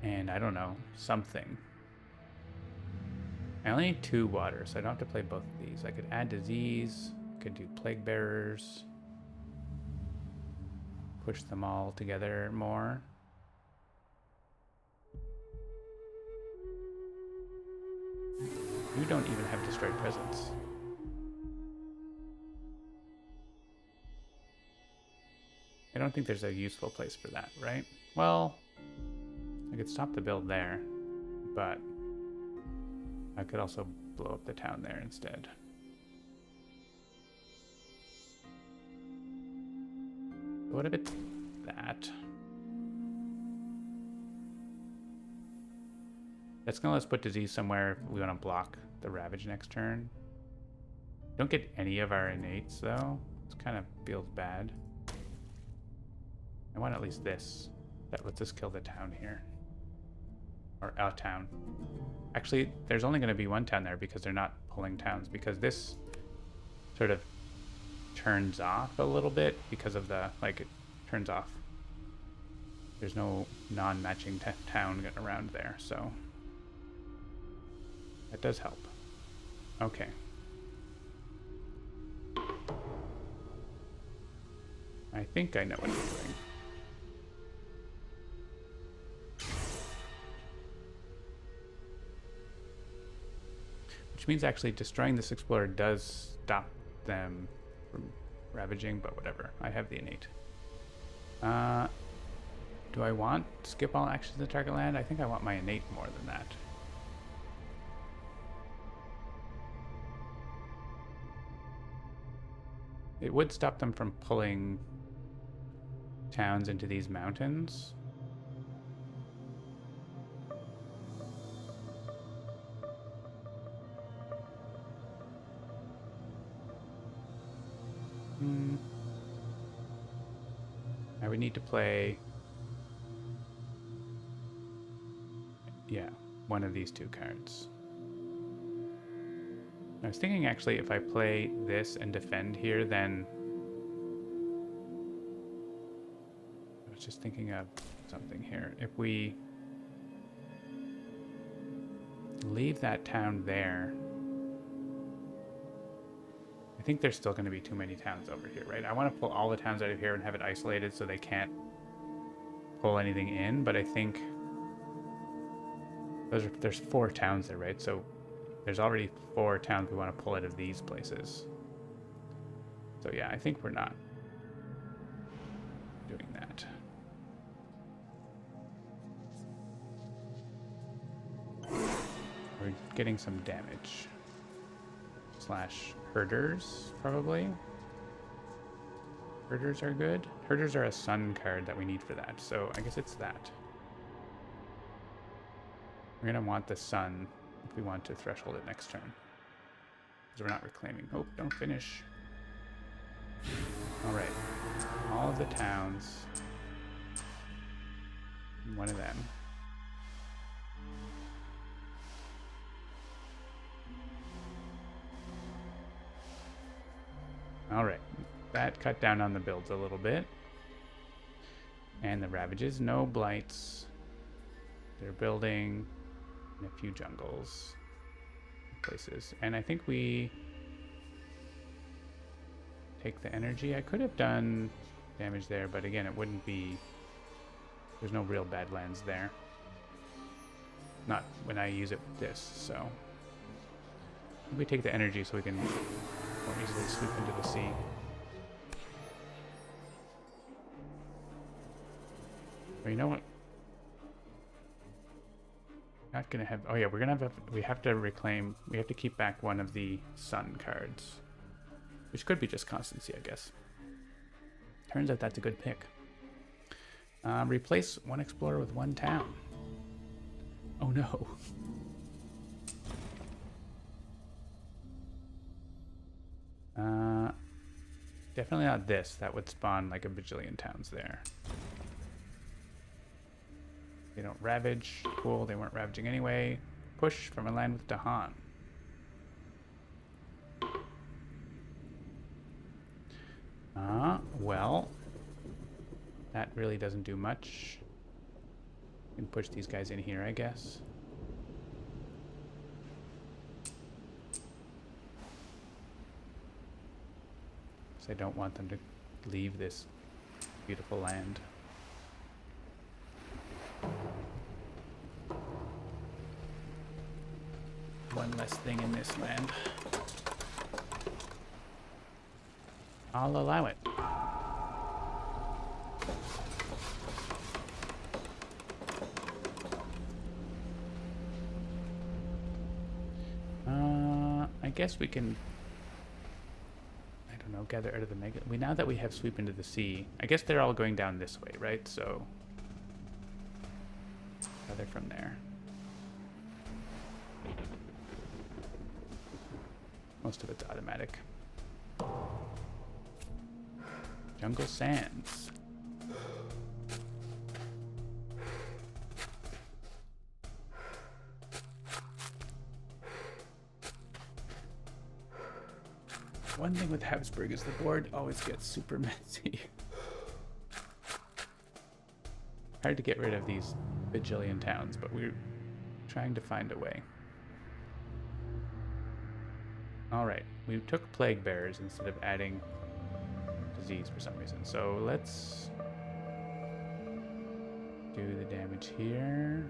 And I don't know, something. I only need 2 water, so I don't have to play both of these. I could add Disease, could do Plague Bearers, push them all together more. You don't even have Destroyed Presence. I don't think there's a useful place for that, right? Well, I could stop the build there, but I could also blow up the town there instead. What if it's that? That's gonna let us put Disease somewhere if we want to block the Ravage next turn. Don't get any of our innates though. It kind of feels bad. I want at least this. That lets us kill the town here. Or a town. Actually, there's only going to be one town there because they're not pulling towns. Because this sort of turns off a little bit because of the... Like, it turns off. There's no non-matching town around there, so... That does help. Okay. I think I know what I'm doing. Which means actually destroying this explorer does stop them from ravaging, but whatever. I have the innate. Do I want skip all actions in the target land? I think I want my innate more than that. It would stop them from pulling towns into these mountains. I would need to play, yeah, one of these 2 cards. I was thinking actually if I play this and defend here, then I was just thinking of something here. If we leave that town there, I think there's still going to be too many towns over here, right? I want to pull all the towns out of here and have it isolated so they can't pull anything in, but I think there's 4 towns there, right? So there's already 4 towns we want to pull out of these places. So yeah, I think we're not doing that. We're getting some damage. Slash herders, probably. Herders are good. Herders are a sun card that we need for that, so I guess it's that. We're gonna want the sun if we want to threshold it next turn. Because we're not reclaiming. Oh, don't finish. Alright. All of the towns. One of them. Alright, that cut down on the builds a little bit. And the ravages, no blights. They're building. and a few jungles places. And I think we take the energy. I could have done damage there, but again, it wouldn't be... There's no real badlands there. Not when I use it with this, so... We take the energy so we can more easily swoop into the sea. But you know what? Not gonna have... Oh yeah, we're gonna have... We have to reclaim... We have to keep back one of the sun cards. Which could be just constancy, I guess. Turns out that's a good pick. Replace one explorer with one town. Oh no. Definitely not this. That would spawn like a bajillion towns there. They don't ravage. Cool, they weren't ravaging anyway. Push from a land with Dahan. Well, that really doesn't do much. You can push these guys in here, I guess. I don't want them to leave this beautiful land. One less thing in this land. I'll allow it. I guess we can... gather out of the mega... now that we have sweep into the sea, I guess they're all going down this way, right? So gather from there. Most of it's automatic. Jungle Sands. One thing with Habsburg is the board always gets super messy. Hard to get rid of these bajillion towns, but we're trying to find a way. Alright, we took plague bearers instead of adding disease for some reason. So let's do the damage here.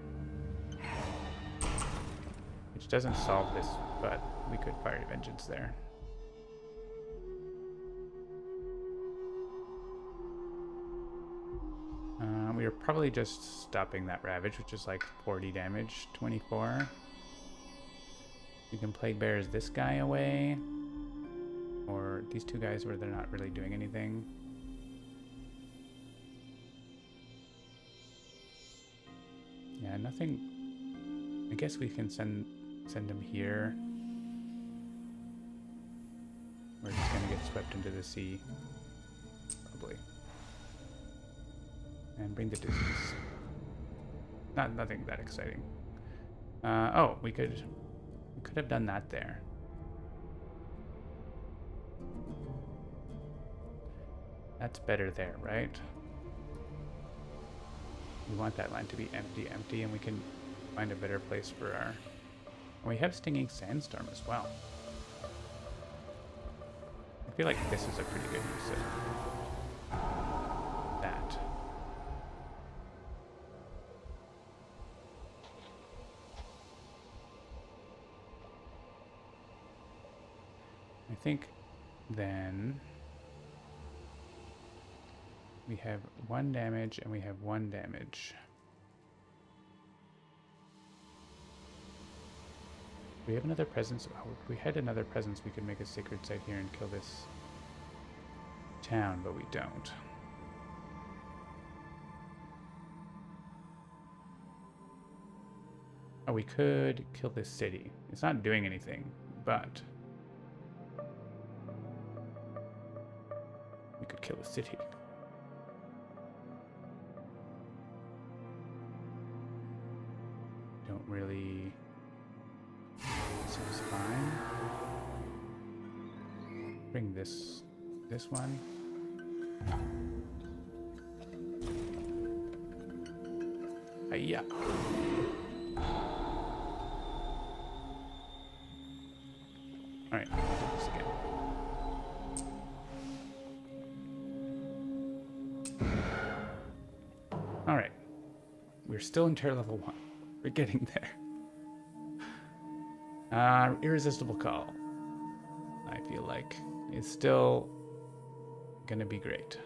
Which doesn't solve this, but we could fire vengeance there. We are probably just stopping that ravage, which is like 40 damage, 24. We can plague bears this guy away, or these two guys where they're not really doing anything. Yeah, nothing. I guess we can send him here. We're just gonna get swept into the sea, probably. And bring the disease. Nothing that exciting. Oh, we could have done that there. That's better there, right? We want that line to be empty, and we can find a better place for our... We have Stinging Sandstorm as well. I feel like this is a pretty good use of that. I think then we have 1 damage and we have 1 damage. We have another presence. Oh, if we had another presence, we could make a sacred site here and kill this town, but we don't. Oh, we could kill this city. It's not doing anything, but we could kill the city. Don't really... Seems fine. Bring this one. Hiya. Alright, we'll do this again. Alright. We're still in tier level 1. We're getting there. Irresistible Call. I feel like it's still gonna be great.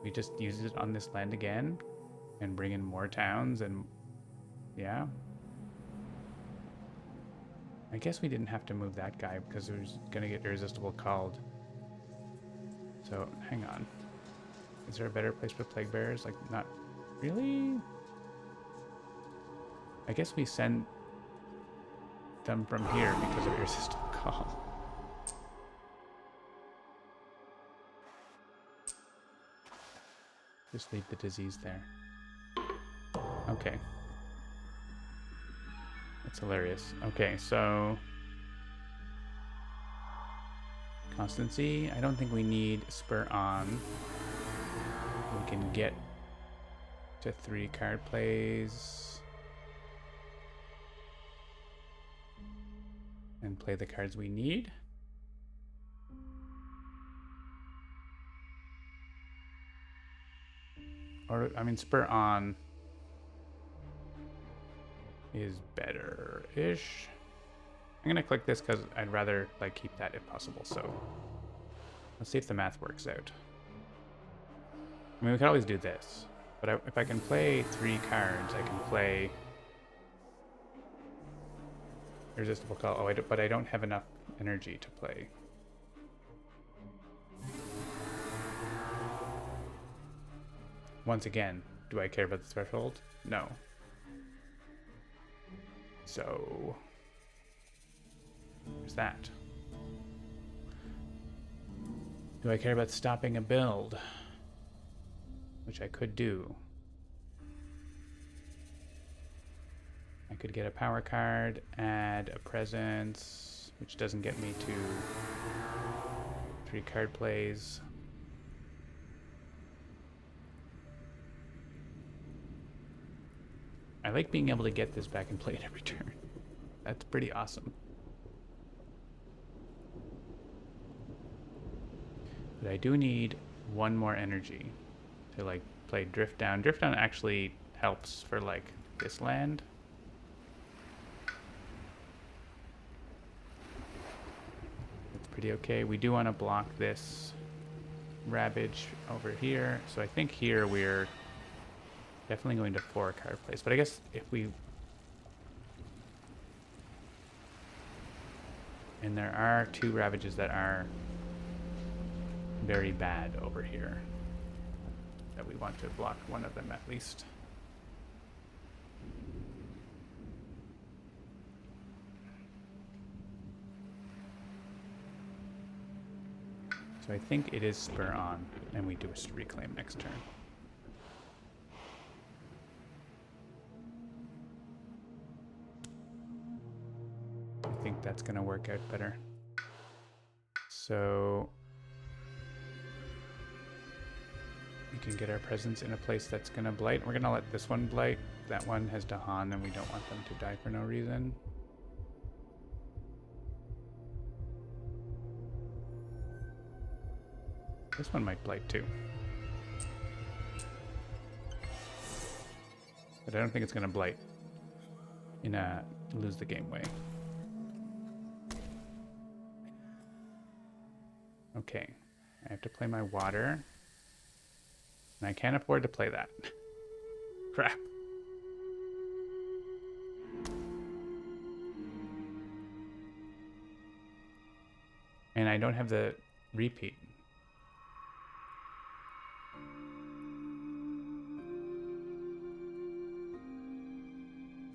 We just use it on this land again and bring in more towns and yeah. I guess we didn't have to move that guy because it was gonna get irresistible called. So hang on. Is there a better place for plague bearers? Like not really? I guess we send them from here because of irresistible call. Just leave the disease there. Okay. That's hilarious. Okay, so constancy. I don't think we need spur on. We can get to 3 card plays and play the cards we need. Or, I mean, spur on is better-ish. I'm gonna click this because I'd rather like keep that if possible. So let's see if the math works out. I mean, we could always do this, but if I can play 3 cards, I can play irresistible call. Oh, but I don't have enough energy to play. Once again, do I care about the threshold? No. So there's that. Do I care about stopping a build? Which I could do. I could get a power card, add a presence, which doesn't get me to 3 card plays. I like being able to get this back and play it every turn. That's pretty awesome. But I do need 1 more energy to like play Drift Down. Drift Down actually helps for like this land. It's pretty okay. We do want to block this Ravage over here. So I think here we're definitely going to 4 card plays. But I guess if we... And there are 2 Ravages that are very bad over here. That we want to block one of them at least. So I think it is spur on, and we do a reclaim next turn. I think that's going to work out better. So we can get our presence in a place that's going to blight. We're going to let this one blight. That one has Dahan, and we don't want them to die for no reason. This one might blight too. But I don't think it's going to blight in a lose the game way. Okay, I have to play my water. And I can't afford to play that. Crap. And I don't have the repeat.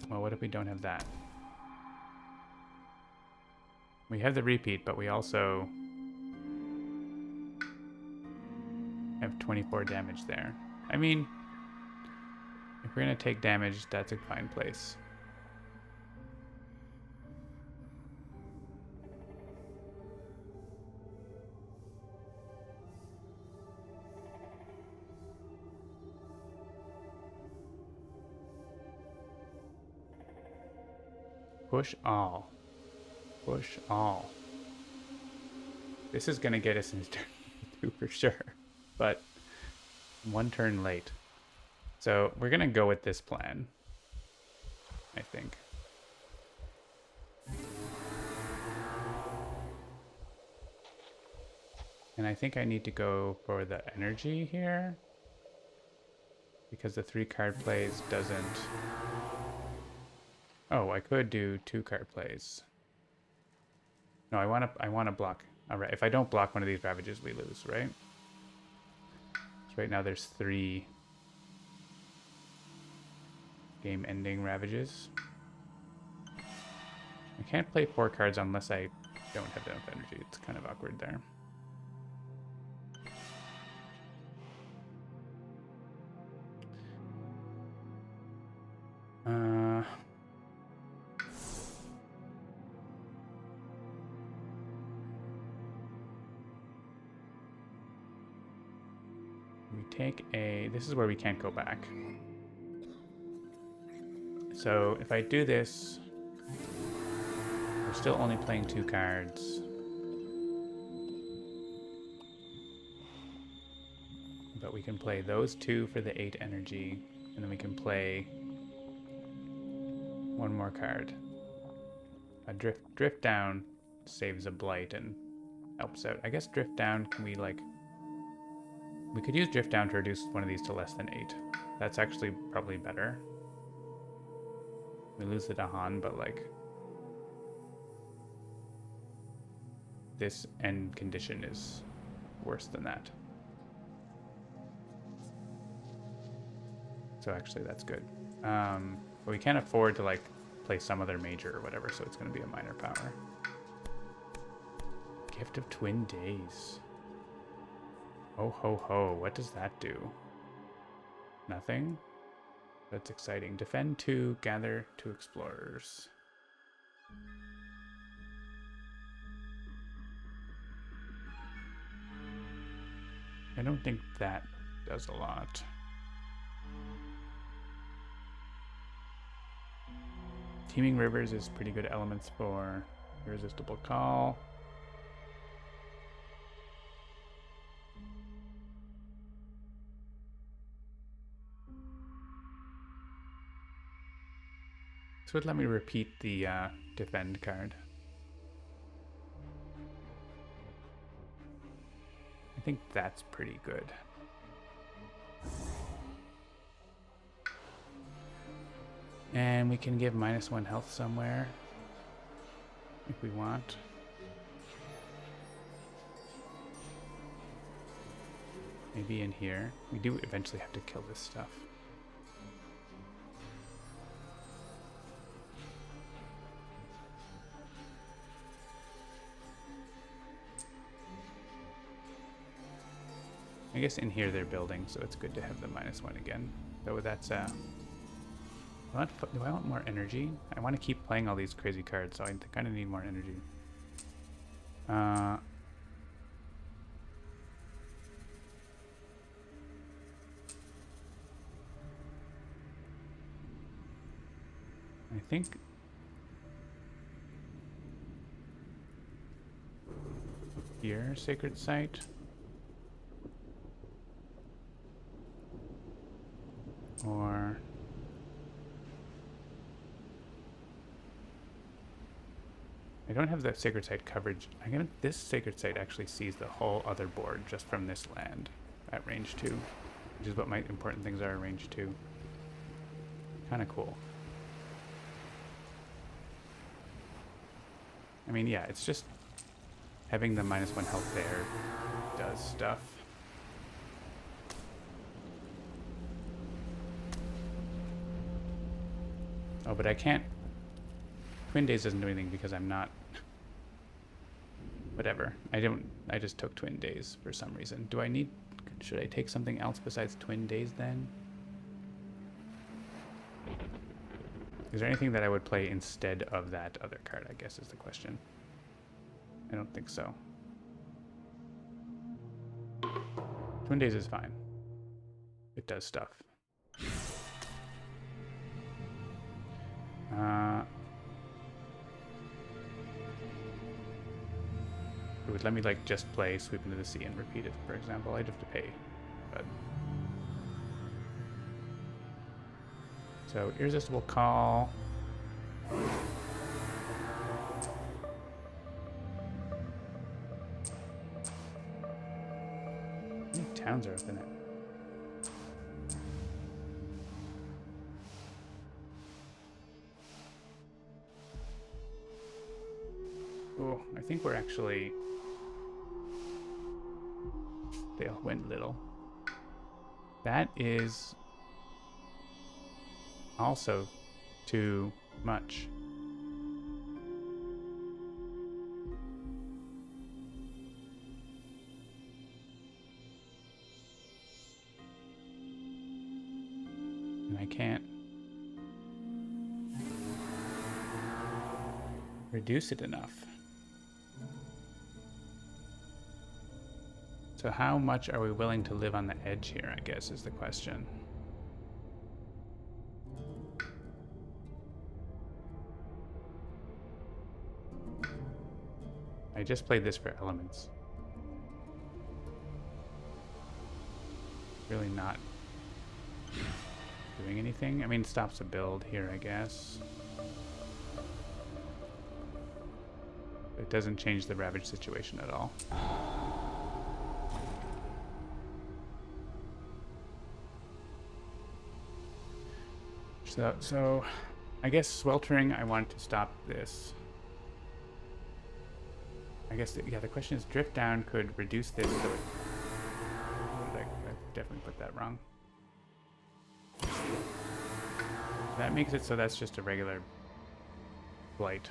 Well, what if we don't have that? We have the repeat, but we also have 24 damage there. I mean, if we're gonna take damage, that's a fine place. Push all. Push all. This is going to get us into turn 2 for sure, but 1 turn late. So we're going to go with this plan, I think. And I think I need to go for the energy here, because the 3 card plays doesn't... Oh, I could do 2 card plays. No, I want to block. All right, if I don't block one of these ravages, we lose, right? So right now there's 3 game-ending ravages. I can't play 4 cards unless I don't have enough energy. It's kind of awkward there. We take a... This is where we can't go back. So if I do this, we're still only playing 2 cards. But we can play those 2 for the 8 energy, and then we can play 1 more card. A drift down saves a blight and helps out. I guess drift down, can we like... We could use drift down to reduce one of these to less than 8. That's actually probably better. We lose the Dahan, but like... This end condition is worse than that. So actually that's good. But we can't afford to like play some other major or whatever, so it's going to be a minor power. Gift of Twin Days. Oh ho ho, what does that do? Nothing? That's exciting. Defend 2, gather 2 explorers. I don't think that does a lot. Teeming Rivers is pretty good elements for Irresistible Call. This would let me repeat the defend card. I think that's pretty good. And we can give -1 health somewhere if we want. Maybe in here. We do eventually have to kill this stuff. I guess in here they're building, so it's good to have the -1 again. Though that's do I want more energy? I want to keep playing all these crazy cards, so I kind of need more energy. I think here, Sacred Site. Or I don't have the Sacred Site coverage. This Sacred Site actually sees the whole other board just from this land at range 2, which is what my important things are at range 2. Kind of cool. I mean, yeah, it's just having the -1 health there does stuff. Oh, but I can't... Twin Days doesn't do anything because I'm not... Whatever. I just took Twin Days for some reason. Do I need... Should I take something else besides Twin Days then? Is there anything that I would play instead of that other card, I guess is the question. I don't think so. Twin Days is fine. It does stuff. would let me like just play Sweep into the Sea and repeat it, for example. I'd have to pay. But so Irresistible Call. How many towns are up in it? Oh, I think we're actually... They all went little. That is also too much. And I can't reduce it enough. So how much are we willing to live on the edge here, I guess, is the question. I just played this for elements. Really not doing anything. I mean, it stops a build here, I guess. It doesn't change the Ravage situation at all. So I guess Sweltering, I wanted to stop this. I guess, yeah, the question is Drift Down could reduce this so it... I definitely put that wrong. That makes it so that's just a regular blight.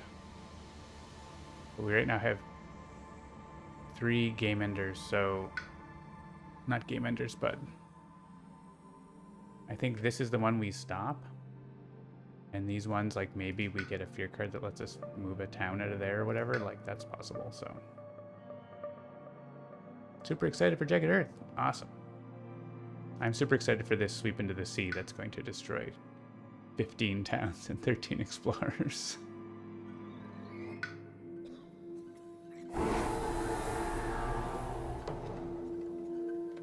But we right now have 3 game enders, so... Not game enders, but... I think this is the one we stop. And these ones, like, maybe we get a fear card that lets us move a town out of there or whatever. Like, that's possible, so. Super excited for Jagged Earth. Awesome. I'm super excited for this Sweep into the Sea that's going to destroy 15 towns and 13 explorers.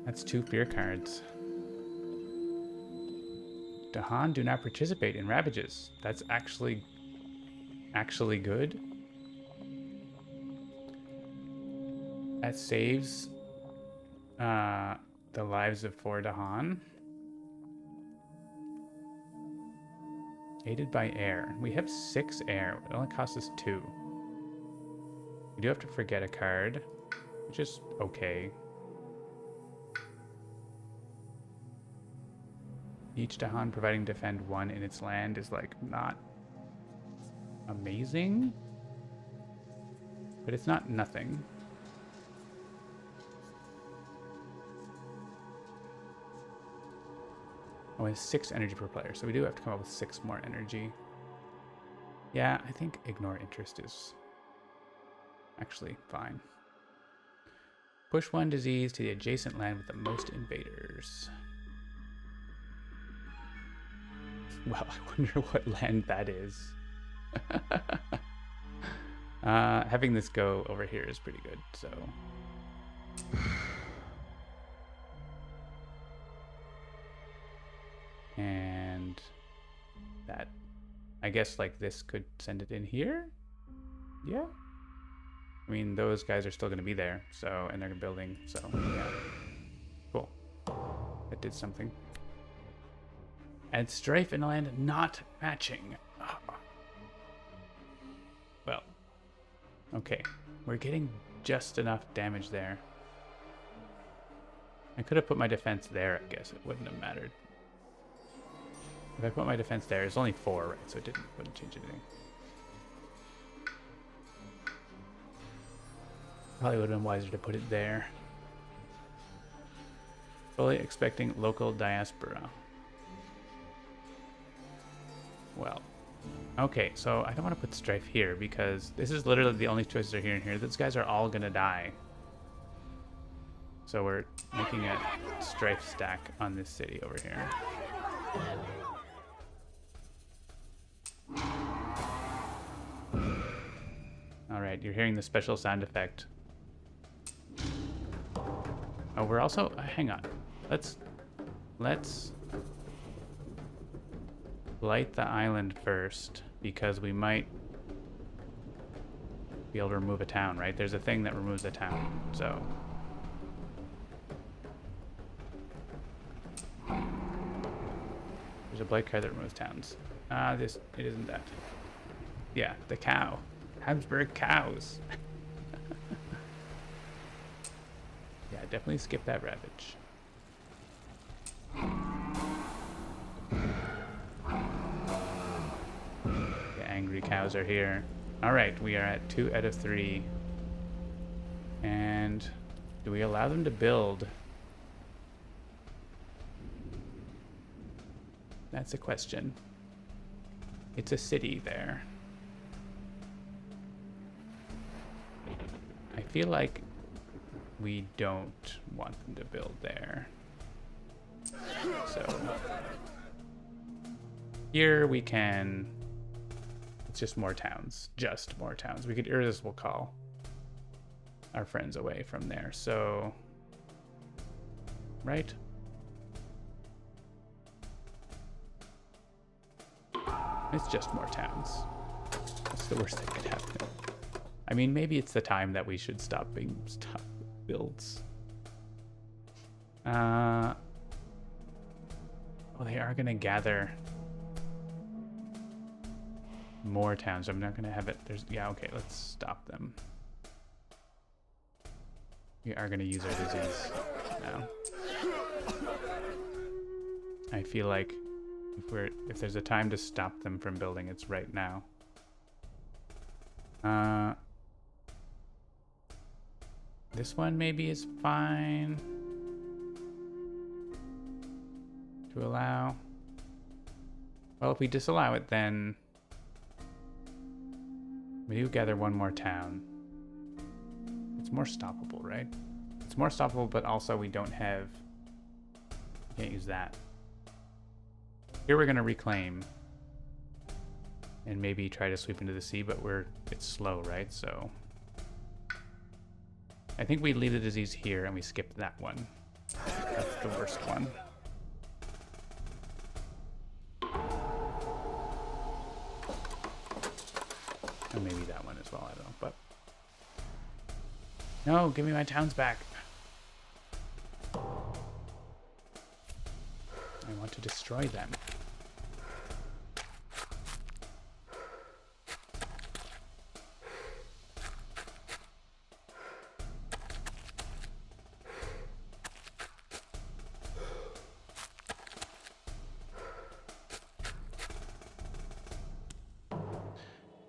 That's 2 fear cards. Dahan do not participate in ravages. That's actually good. That saves the lives of 4 Dahan. Aided by air. We have 6 air. It only costs us 2. We do have to forget a card, which is okay. Each Dahan providing defend 1 in its land is like not amazing, but it's not nothing. Oh, it's 6 energy per player, so we do have to come up with 6 more energy. Yeah, I think ignore interest is actually fine. Push 1 disease to the adjacent land with the most invaders. Well, I wonder what land that is. Having this go over here is pretty good, so... And... that... I guess, like, this could send it in here? Yeah? I mean, those guys are still going to be there, so... And they're building, so, yeah. Cool. That did something. And strife in a land not matching. Oh. Well, okay. We're getting just enough damage there. I could have put my defense there, I guess. It wouldn't have mattered. If I put my defense there, it's only 4, right? So it wouldn't change anything. Probably would have been wiser to put it there. Fully expecting local diaspora. Well, okay, so I don't want to put strife here because this is literally the only choices are here and here. These guys are all gonna die. So we're making a strife stack on this city over here. Alright, you're hearing the special sound effect Oh, we're also... hang on. Let's light the island first, because we might be able to remove a town, right? There's a thing that removes a town, so... There's a blight card that removes towns. It isn't that. Yeah, the cow. Habsburg cows. Yeah, definitely skip that ravage. The angry cows are here. Alright, we are at 2 out of 3. And do we allow them to build? That's a question. It's a city there. I feel like we don't want them to build there. So here we can... It's just more towns. Just more towns. We could irresistible call our friends away from there. So... Right? It's just more towns. That's the worst that could happen. I mean, maybe it's the time that we should stop builds. Oh, they are gonna gather more towns. I'm not gonna have it. Yeah, okay, let's stop them. We are gonna use our disease now. I feel like if there's a time to stop them from building, it's right now. This one maybe is fine to allow. Well, if we disallow it, then we do gather one more town. It's more stoppable, right? It's more stoppable, but also we don't have... Can't use that. Here we're gonna reclaim and maybe try to sweep into the sea, but it's slow, right? So I think we leave the disease here and we skip that one. That's the worst one. And maybe that one as well, I don't know, but... No, give me my towns back. I want to destroy them.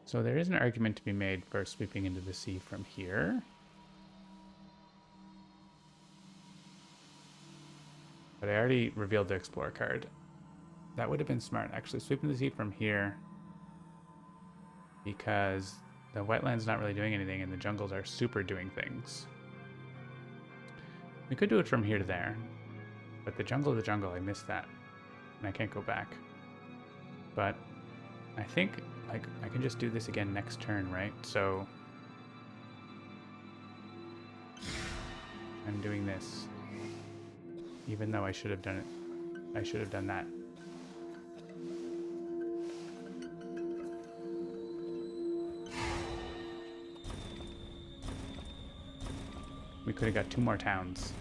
So there is an argument to be made for sweeping into the sea from here. But I already revealed the Explorer card. That would have been smart, actually. Sweep into the sea from here. Because the wetland's not really doing anything and the jungles are super doing things. We could do it from here to there. But the jungle, I missed that. And I can't go back. But I think... Like, I can just do this again next turn, right? So I'm doing this. Even though I should have done it. I should have done that. We could have got 2 more towns.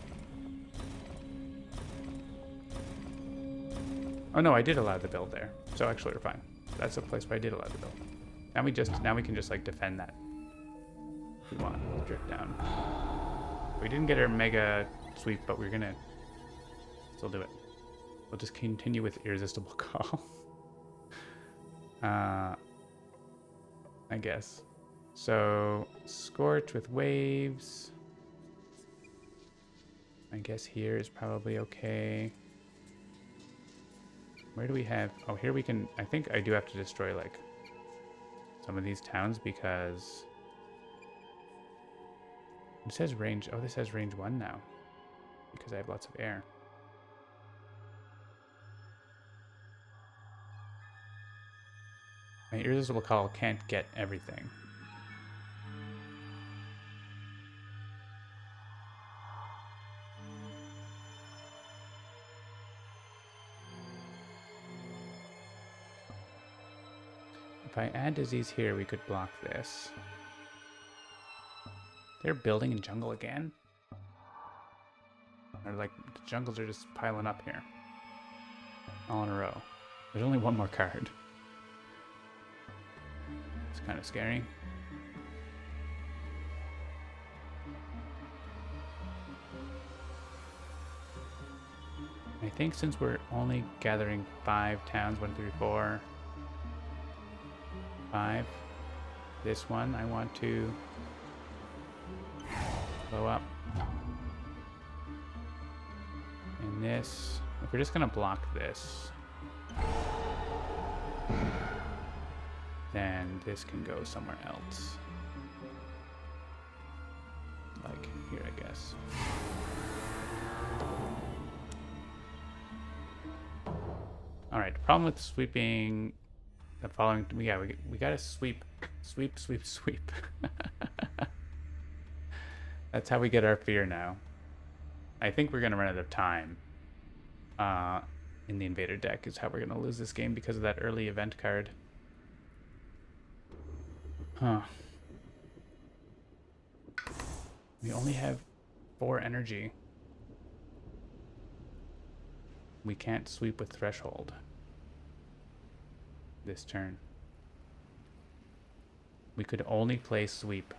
Oh no, I did allow the build there. So actually we're fine. That's a place where I did allow the build. Now we can just like defend that. If we want. We'll drift down. We didn't get our mega sweep, but we're gonna still do it. We'll just continue with irresistible call. I guess. So scorch with waves. I guess here is probably okay. Where do we have... Oh, here we can... I think I do have to destroy, like, some of these towns because... It says range... Oh, this has range 1 now. Because I have lots of air. My irresistible call can't get everything. If I add disease here, we could block this. They're building in jungle again? Or like, the jungles are just piling up here. All in a row. There's only one more card. It's kind of scary. I think since we're only gathering 5 towns, 1, 3, 4, 5, this one I want to blow up. And this, if we're just gonna block this, then this can go somewhere else. Like here, I guess. All right, problem with sweeping the following, yeah, we gotta sweep. That's how we get our fear now. I think we're gonna run out of time in the invader deck is how we're gonna lose this game because of that early event card. Huh. We only have 4 energy. We can't sweep with threshold this turn. We could only play sweep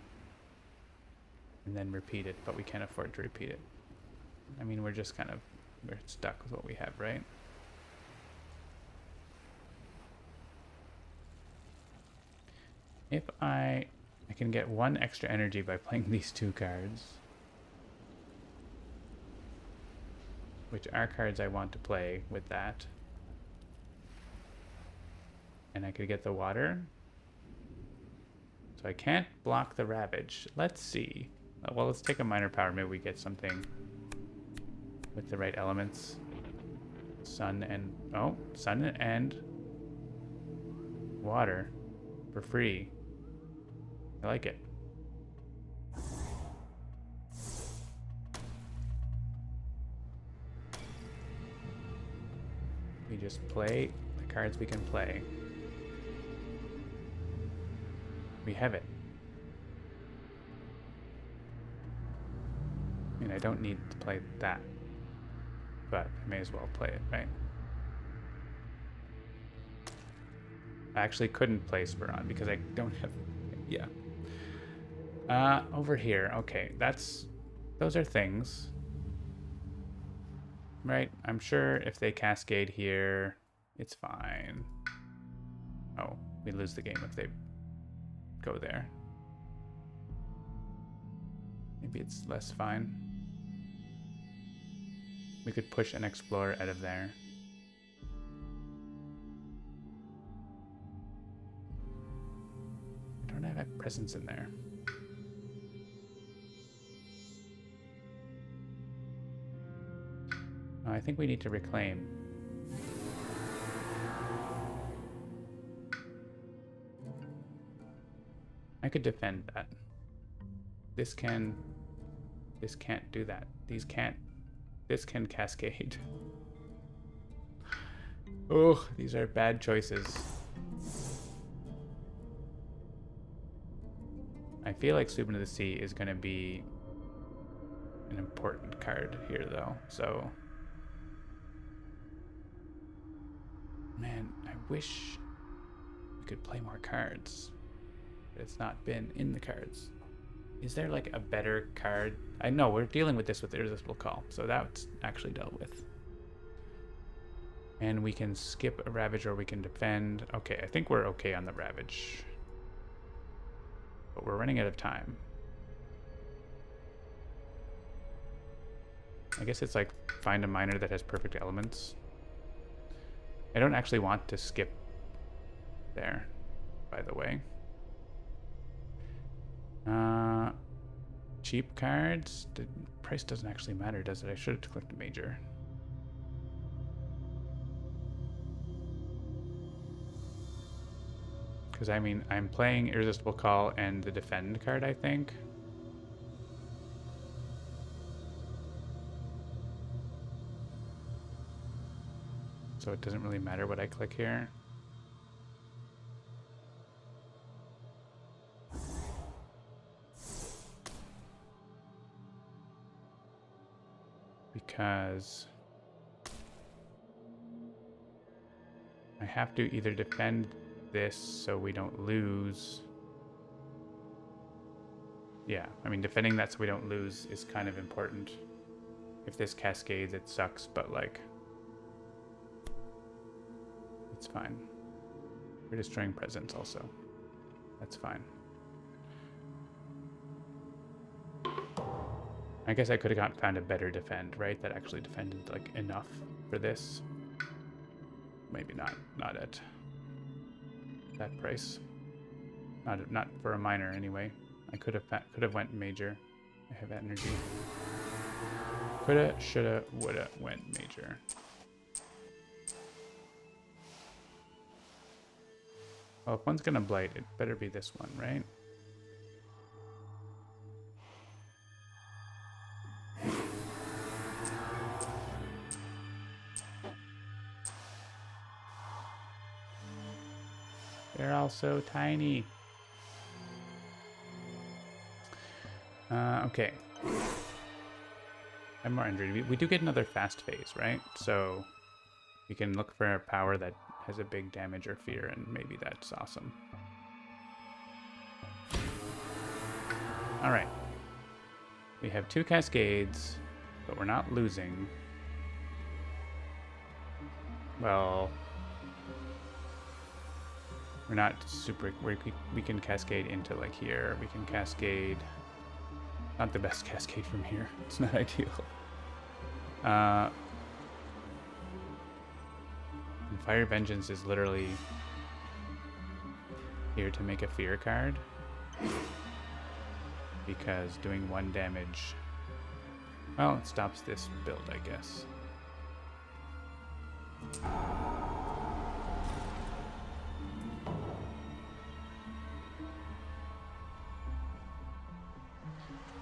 and then repeat it, but we can't afford to repeat it. I mean, we're stuck with what we have, right? If I can get 1 extra energy by playing these 2 cards, which are cards I want to play with that. And I could get the water. So I can't block the Ravage. Let's see. Well, let's take a minor power. Maybe we get something with the right elements. Sun and water for free. I like it. We just play the cards we can play. We have it. I mean, I don't need to play that, but I may as well play it, right? I actually couldn't play Speron because I don't have, yeah. Over here, okay, those are things. Right, I'm sure if they cascade here, it's fine. Oh, we lose the game if they go there. Maybe it's less fine. We could push and explore out of there. I don't have a presence in there. I think we need to reclaim. I could defend that. This can't do that. This can cascade. Oh, these are bad choices. I feel like Sweep into the Sea is going to be an important card here, though, so... Man, I wish we could play more cards, but it's not been in the cards. Is there like a better card? I know we're dealing with this with Irresistible Call, so that's actually dealt with. And we can skip a Ravage or we can defend. Okay, I think we're okay on the Ravage. But we're running out of time. I guess it's like find a miner that has perfect elements. I don't actually want to skip there, by the way. Cheap cards? The price doesn't actually matter, does it? I should have clicked a major. Because, I mean, I'm playing Irresistible Call and the Defend card, I think. So it doesn't really matter what I click here. because I have to either defend this so we don't lose. Yeah, I mean, defending that so we don't lose is kind of important. If this cascades, it sucks, but like, it's fine. We're destroying presence also. That's fine. I guess I could have found a better defend, right? That actually defended like enough for this. Maybe not at that price. Not for a minor anyway. I could have went major. I have energy. Coulda, shoulda, woulda went major. Well, if one's gonna blight, it better be this one, right? They're all so tiny. Okay. I'm more injured. We do get another fast phase, right? So we can look for a power that has a big damage or fear, and maybe that's awesome. All right. We have 2 cascades, but we're not losing. Well, we're not super. We can cascade into like here. We can cascade. Not the best cascade from here. It's not ideal. And Fire Vengeance is literally here to make a fear card. Because doing 1 damage, well, it stops this build, I guess.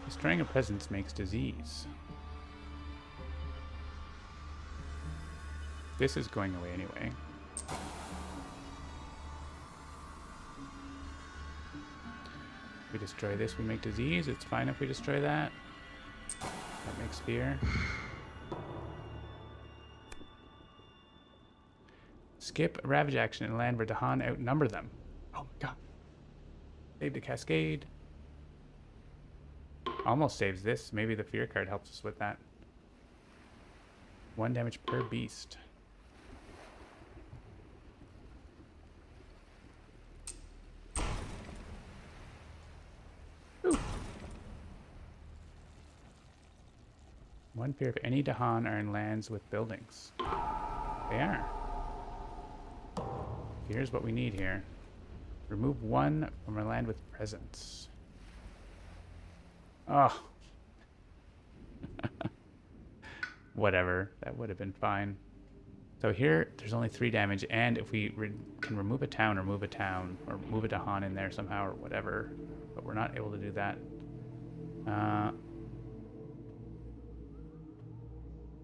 Destroying a presence makes disease. This is going away anyway. If we destroy this, we make disease. It's fine if we destroy that. That makes fear. Skip a Ravage action and land where Dahan outnumber them. Oh my god. Save the cascade. Almost saves this. Maybe the fear card helps us with that. 1 damage per beast. Ooh. 1 fear if any Dahan are in lands with buildings. They are. Here's what we need here. Remove 1 from a land with presence. Oh. Whatever. That would have been fine. So here, there's only 3 damage, and if we can remove a town, or move a town, or move a Dahan in there somehow, or whatever, but we're not able to do that.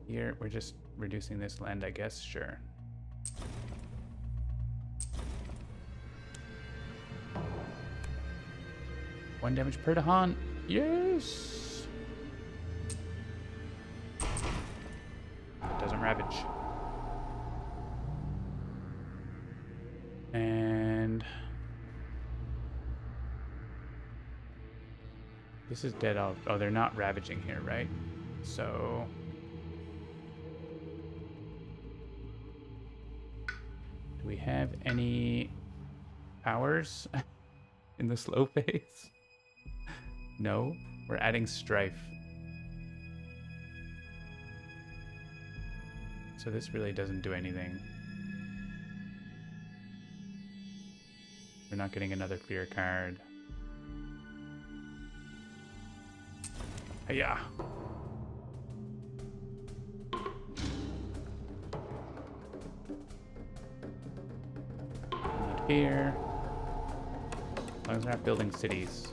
Here, we're just reducing this land, I guess. Sure. One damage per Dahan. Yes! It doesn't ravage. And this is dead. Oh, they're not ravaging here, right? So do we have any powers in the slow phase? No, we're adding strife. So this really doesn't do anything. We're not getting another fear card. Yeah. Need fear. As long as we're not building cities.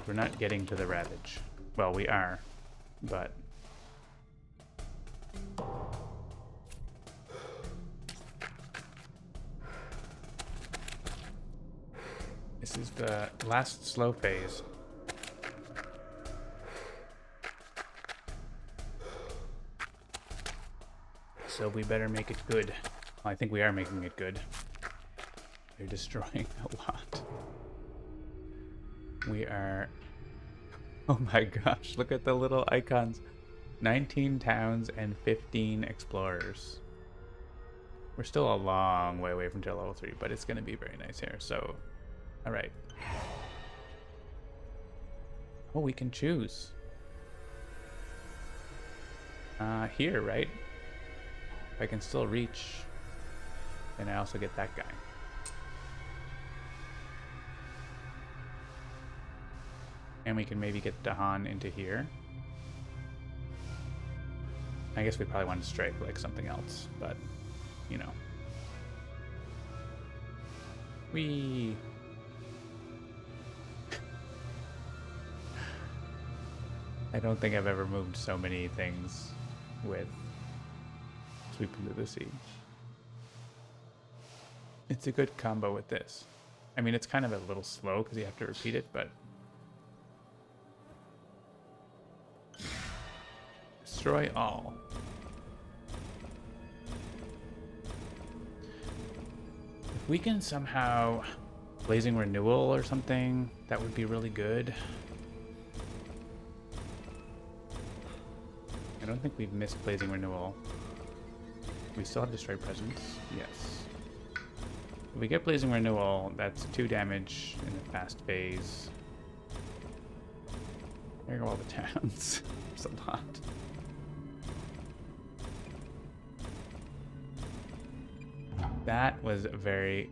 We're not getting to the ravage. Well, we are, but This is the last slow phase. So we better make it good. Well, I think we are making it good. They're destroying a lot. We are... Oh my gosh, look at the little icons. 19 towns and 15 explorers. We're still a long way away from tier level 3, but it's going to be very nice here. So, all right. Oh, we can choose. Here, right? If I can still reach, then I also get that guy. And we can maybe get Dahan into here. I guess we probably want to strike like something else, but you know. I don't think I've ever moved so many things with Sweep into the Sea. It's a good combo with this. I mean, it's kind of a little slow because you have to repeat it, but... Destroy all. If we can somehow Blazing Renewal or something, that would be really good. I don't think we've missed Blazing Renewal. We still have Destroy Presence. Yes. If we get Blazing Renewal, that's 2 damage in the fast phase. There go all the towns. It's a lot. That was very...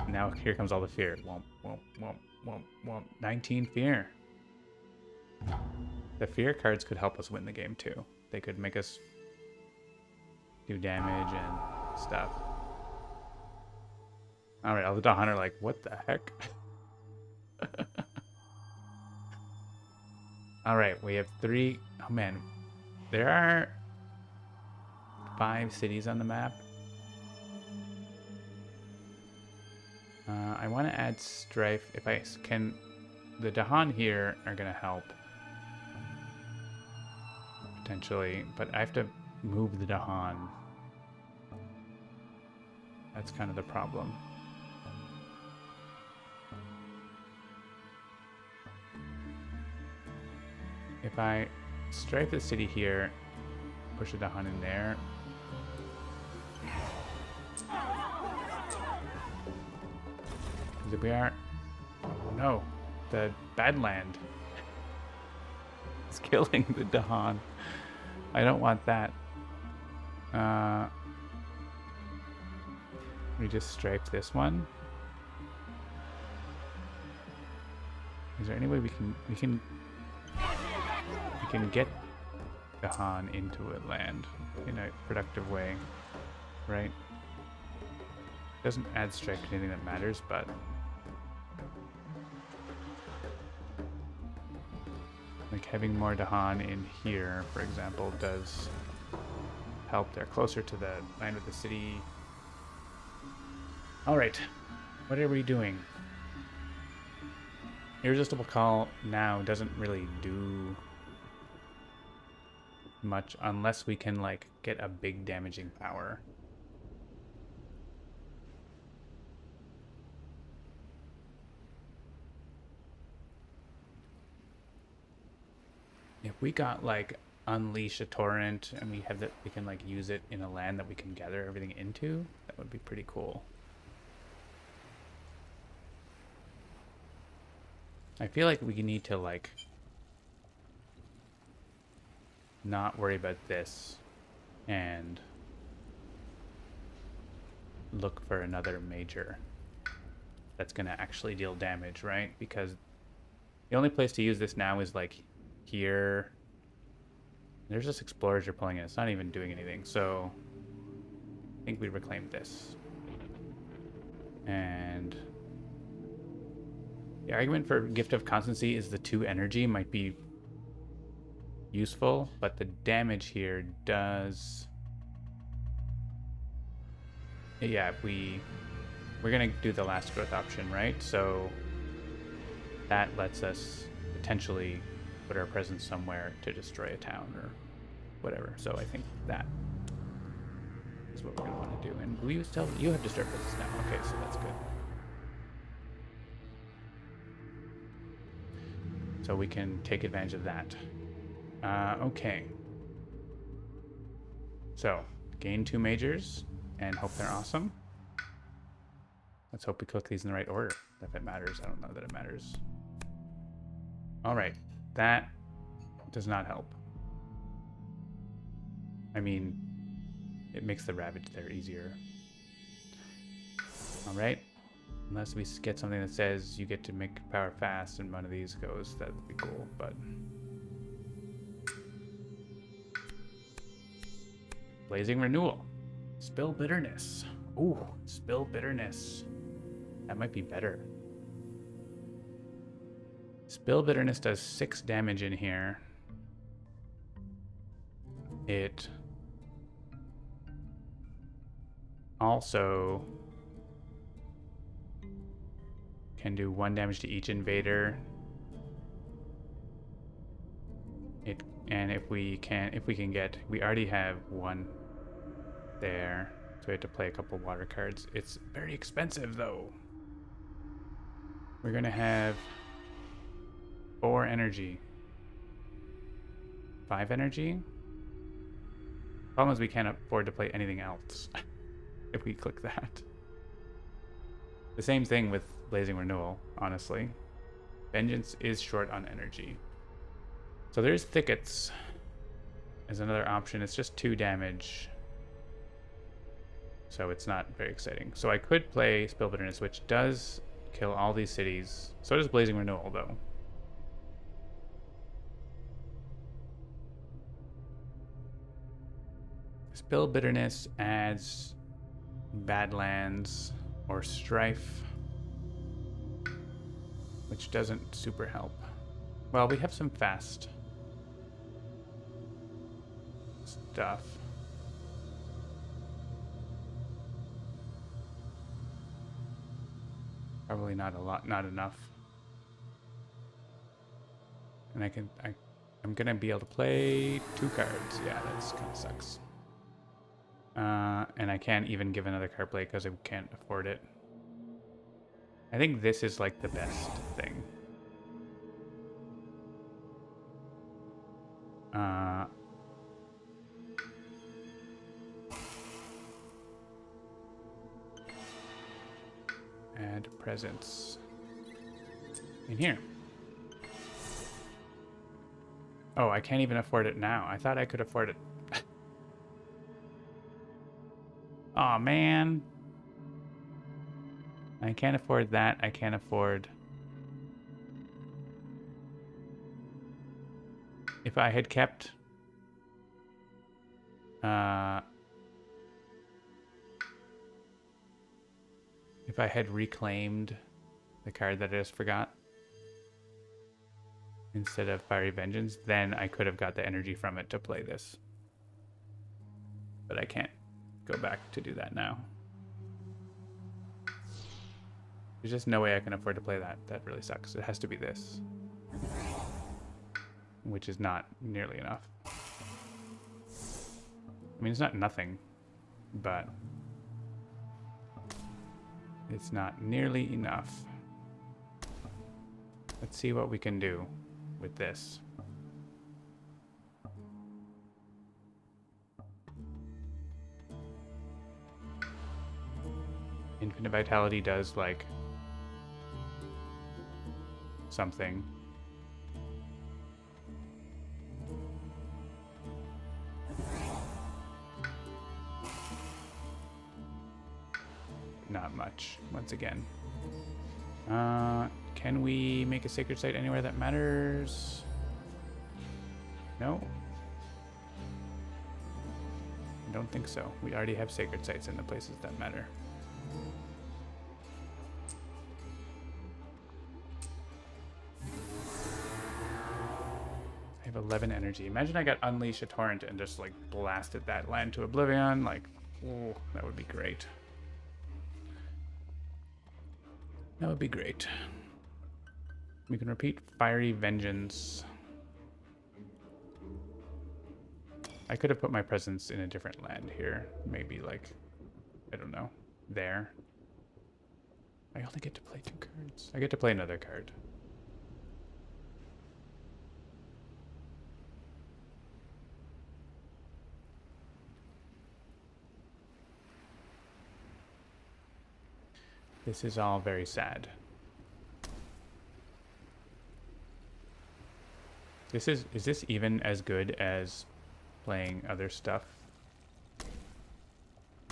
Now here comes all the fear. Womp, womp, womp, womp, womp. 19 fear. The fear cards could help us win the game too. They could make us do damage and stuff. Alright, all the Dahan are like, what the heck? Alright, we have 3... Oh man. There are 5 cities on the map. I want to add Strife. If I can... The Dahan here are going to help. Potentially. But I have to move the Dahan. That's kind of the problem. If I Strife the city here, push the Dahan in there... We are... Oh no. The Badland is killing the Dahan. I don't want that. We just stripe this one. Is there any way we can get Dahan into a land in a productive way, right? Doesn't add strike to anything that matters, but like having more Dahan in here, for example, does help. They're closer to the land of the city. All right, what are we doing? Irresistible Call now doesn't really do much unless we can like get a big damaging power. If we got like Unleash a Torrent and we have that, we can like use it in a land that we can gather everything into, that would be pretty cool. I feel like we need to like not worry about this and look for another major that's going to actually deal damage, right? Because the only place to use this now is like here. There's just explorers you're pulling in. It's not even doing anything. So I think we reclaim this. And the argument for Gift of Constancy is the 2 energy might be useful, but the damage here does... Yeah, we're gonna do the last growth option, right? So that lets us potentially put our presence somewhere to destroy a town or whatever. So I think that is what we're going to want to do. And will you still, you have disturbed presence now. Okay, so that's good. So we can take advantage of that. Okay. So, gain 2 majors and hope they're awesome. Let's hope we click these in the right order. If it matters, I don't know that it matters. All right, that does not help. I mean, it makes the ravage there easier. All right, unless we get something that says you get to make power fast and one of these goes, that would be cool, but... Blazing Renewal. Spill Bitterness. Ooh, Spill Bitterness. That might be better. Spill Bitterness does 6 damage in here. It also can do 1 damage to each invader. And if we can get, we already have 1 there, so we have to play a couple water cards. It's very expensive though. We're gonna have 4 energy, 5 energy. Problem is we can't afford to play anything else if we click that. The same thing with Blazing Renewal, honestly. Vengeance is short on energy. So there's Thickets as another option. It's just 2 damage. So it's not very exciting. So I could play Spill Bitterness, which does kill all these cities. So does Blazing Renewal, though. Spill Bitterness adds Badlands or Strife, which doesn't super help. Well, we have some fast stuff. Probably not a lot, not enough. And I'm gonna be able to play 2 cards. Yeah, that's kind of sucks. And I can't even give another card play because I can't afford it. I think this is like the best thing. Add presence in here. Oh, I can't even afford it now. I thought I could afford it. Aw, man. I can't afford that. I can't afford... If I had kept... if I had reclaimed the card that I just forgot instead of Fiery Vengeance, then I could have got the energy from it to play this. But I can't go back to do that now. There's just no way I can afford to play that. That really sucks. It has to be this, which is not nearly enough. I mean, it's not nothing, but it's not nearly enough. Let's see what we can do with this. Infinite Vitality does like something. Not much, once again. Can we make a sacred site anywhere that matters? No? I don't think so. We already have sacred sites in the places that matter. I have 11 energy. Imagine I got Unleash a Torrent and just like blasted that land to oblivion. Like, oh, that would be great. That would be great. We can repeat Fiery Vengeance. I could have put my presence in a different land here. Maybe like, I don't know, there. I only get to play 2 cards. I get to play another card. This is all very sad. Is this even as good as playing other stuff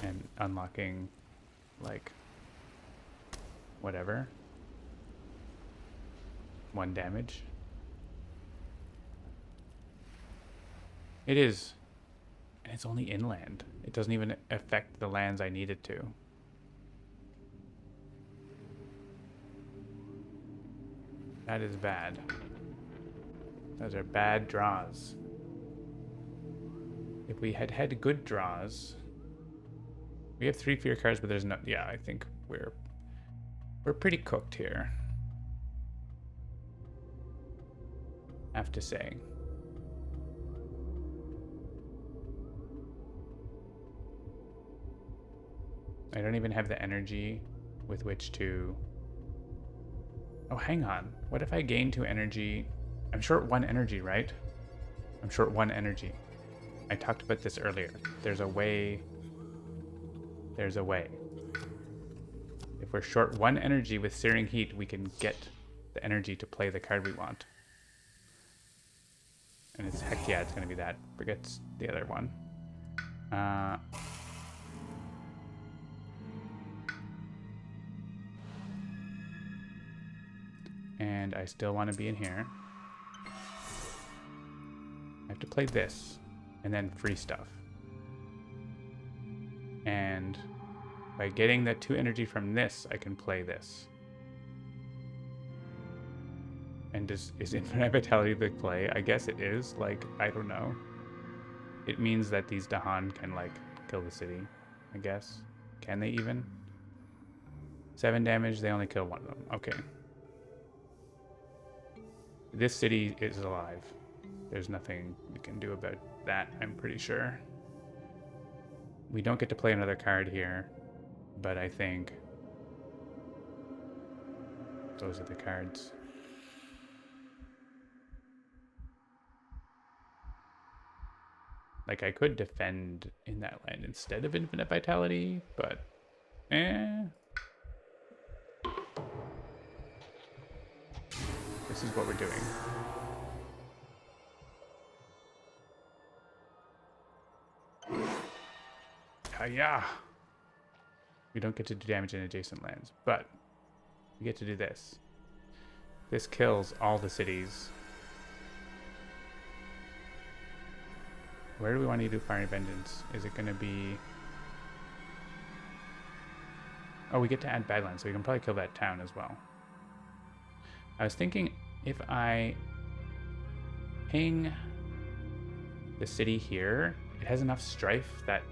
and unlocking like whatever 1 damage? It is, and it's only inland. It doesn't even affect the lands I need it to. That is bad. Those are bad draws. If we had had good draws, we have 3 fear cards, but there's no. Yeah, I think we're pretty cooked here. I have to say. I don't even have the energy with which to. Oh, hang on. What if I gain 2 energy? I'm short 1 energy, right? I'm short 1 energy. I talked about this earlier. There's a way. There's a way. If we're short 1 energy with Searing Heat, we can get the energy to play the card we want. And it's heck yeah, it's going to be that. Forgets the other one. And I still want to be in here. I have to play this. And then free stuff. And by getting that 2 energy from this, I can play this. And is Infinite Vitality the play? I guess it is. Like, I don't know. It means that these Dahan can, like, kill the city, I guess. Can they even? 7 damage, they only kill 1 of them. Okay. This city is alive. There's nothing we can do about that, I'm pretty sure. We don't get to play another card here, but I think those are the cards. Like, I could defend in that land instead of Infinite Vitality, but this is what we're doing. Yeah. We don't get to do damage in adjacent lands, but we get to do this. This kills all the cities. Where do we want to do Fiery Vengeance? Is it going to be... Oh, we get to add Badlands, so we can probably kill that town as well. I was thinking if I ping the city here, it has enough strife that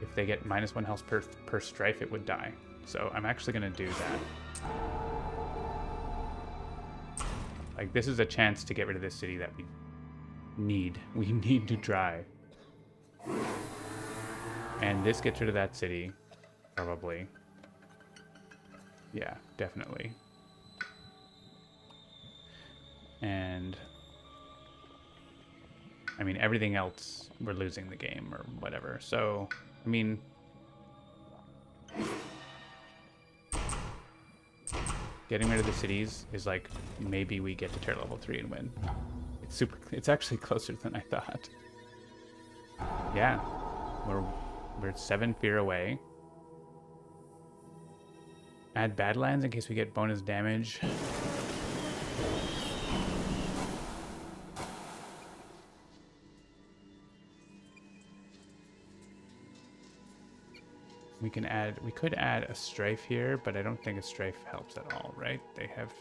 if they get -1 health per strife, it would die. So I'm actually going to do that. Like, this is a chance to get rid of this city that we need. We need to try. And this gets rid of that city, probably. Yeah, definitely. And I mean, everything else, we're losing the game or whatever. So, I mean, getting rid of the cities is like, maybe we get to tier level 3 and win. It's actually closer than I thought. Yeah, we're 7 fear away. Add Badlands in case we get bonus damage. We could add a strife here, but I don't think a strife helps at all, right? They have...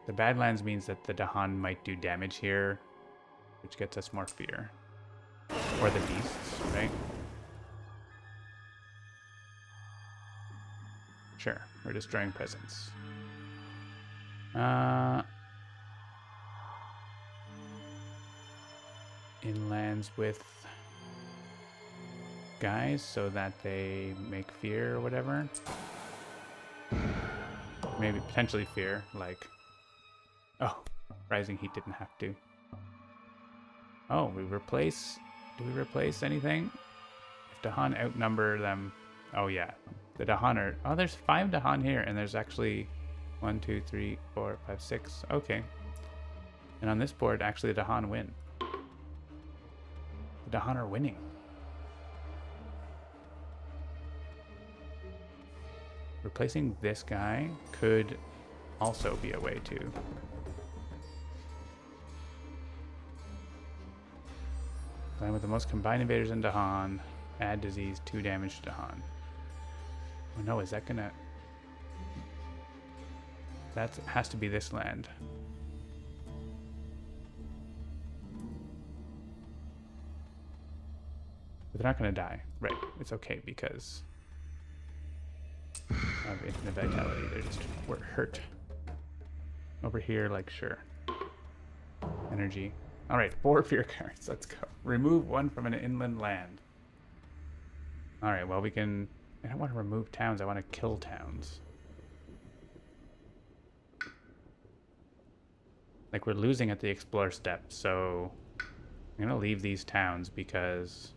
The Badlands means that the Dahan might do damage here, which gets us more fear. Or the beasts, right? Sure, we're destroying presence. Inlands with guys so that they make fear or whatever. Maybe potentially fear, like... Oh, Rising Heat didn't have to. Oh, we replace... Do we replace anything? If Dahan outnumber them... Oh yeah, the Dahan are... Oh, there's 5 Dahan here, and there's actually 1, 2, 3, 4, 5, 6. Okay. And on this board, actually the Dahan win. The Dahan are winning. Replacing this guy could also be a way to... Land with the most combined invaders in Dahan. Add disease, 2 damage to Dahan. Oh no, is that gonna... That has to be this land. But they're not gonna die. Right, it's okay because of infinite vitality. They're just hurt. Over here, like, sure. Energy. Alright, 4 fear cards. Let's go. Remove 1 from an inland land. Alright, well, we can... I don't want to remove towns. I want to kill towns. Like, we're losing at the explore step, so... I'm going to leave these towns because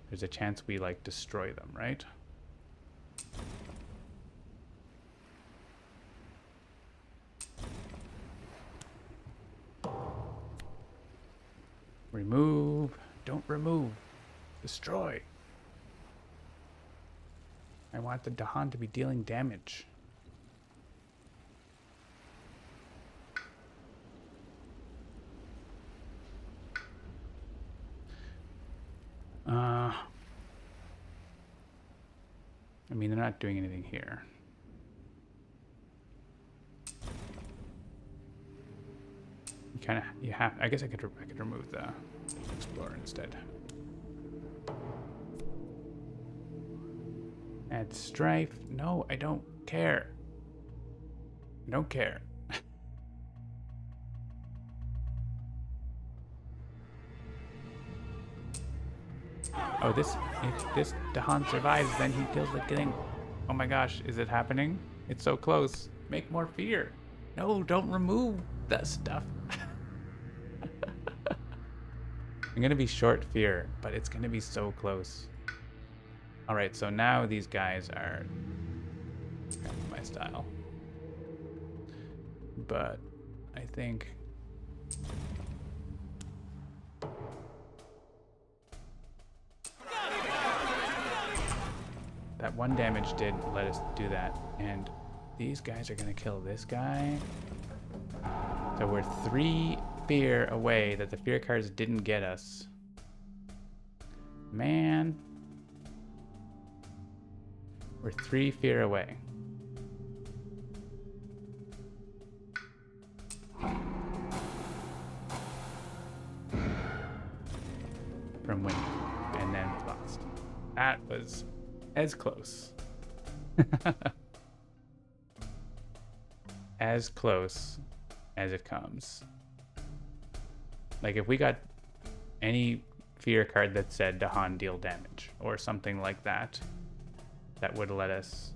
there's a chance we, like, destroy them, right? Remove. Don't remove. Destroy. I want the Dahan to be dealing damage. I mean, they're not doing anything here. You kind of, you have, I guess I could remove the Explorer instead. Add Strife. No, I don't care. I don't care. Oh, if this Dahan survives, then he kills the king. Oh my gosh, is it happening? It's so close. Make more fear. No, don't remove that stuff. I'm gonna be short fear, but it's gonna be so close. Alright, so now these guys are kind of my style. But I think... that 1 damage did let us do that. And these guys are gonna kill this guy. So we're 3 fear away that the fear cards didn't get us. Man. We're 3 fear away. From winning. And then we lost. That was as close. As close as it comes. Like, if we got any fear card that said Dahan deal damage or something like that, that would let us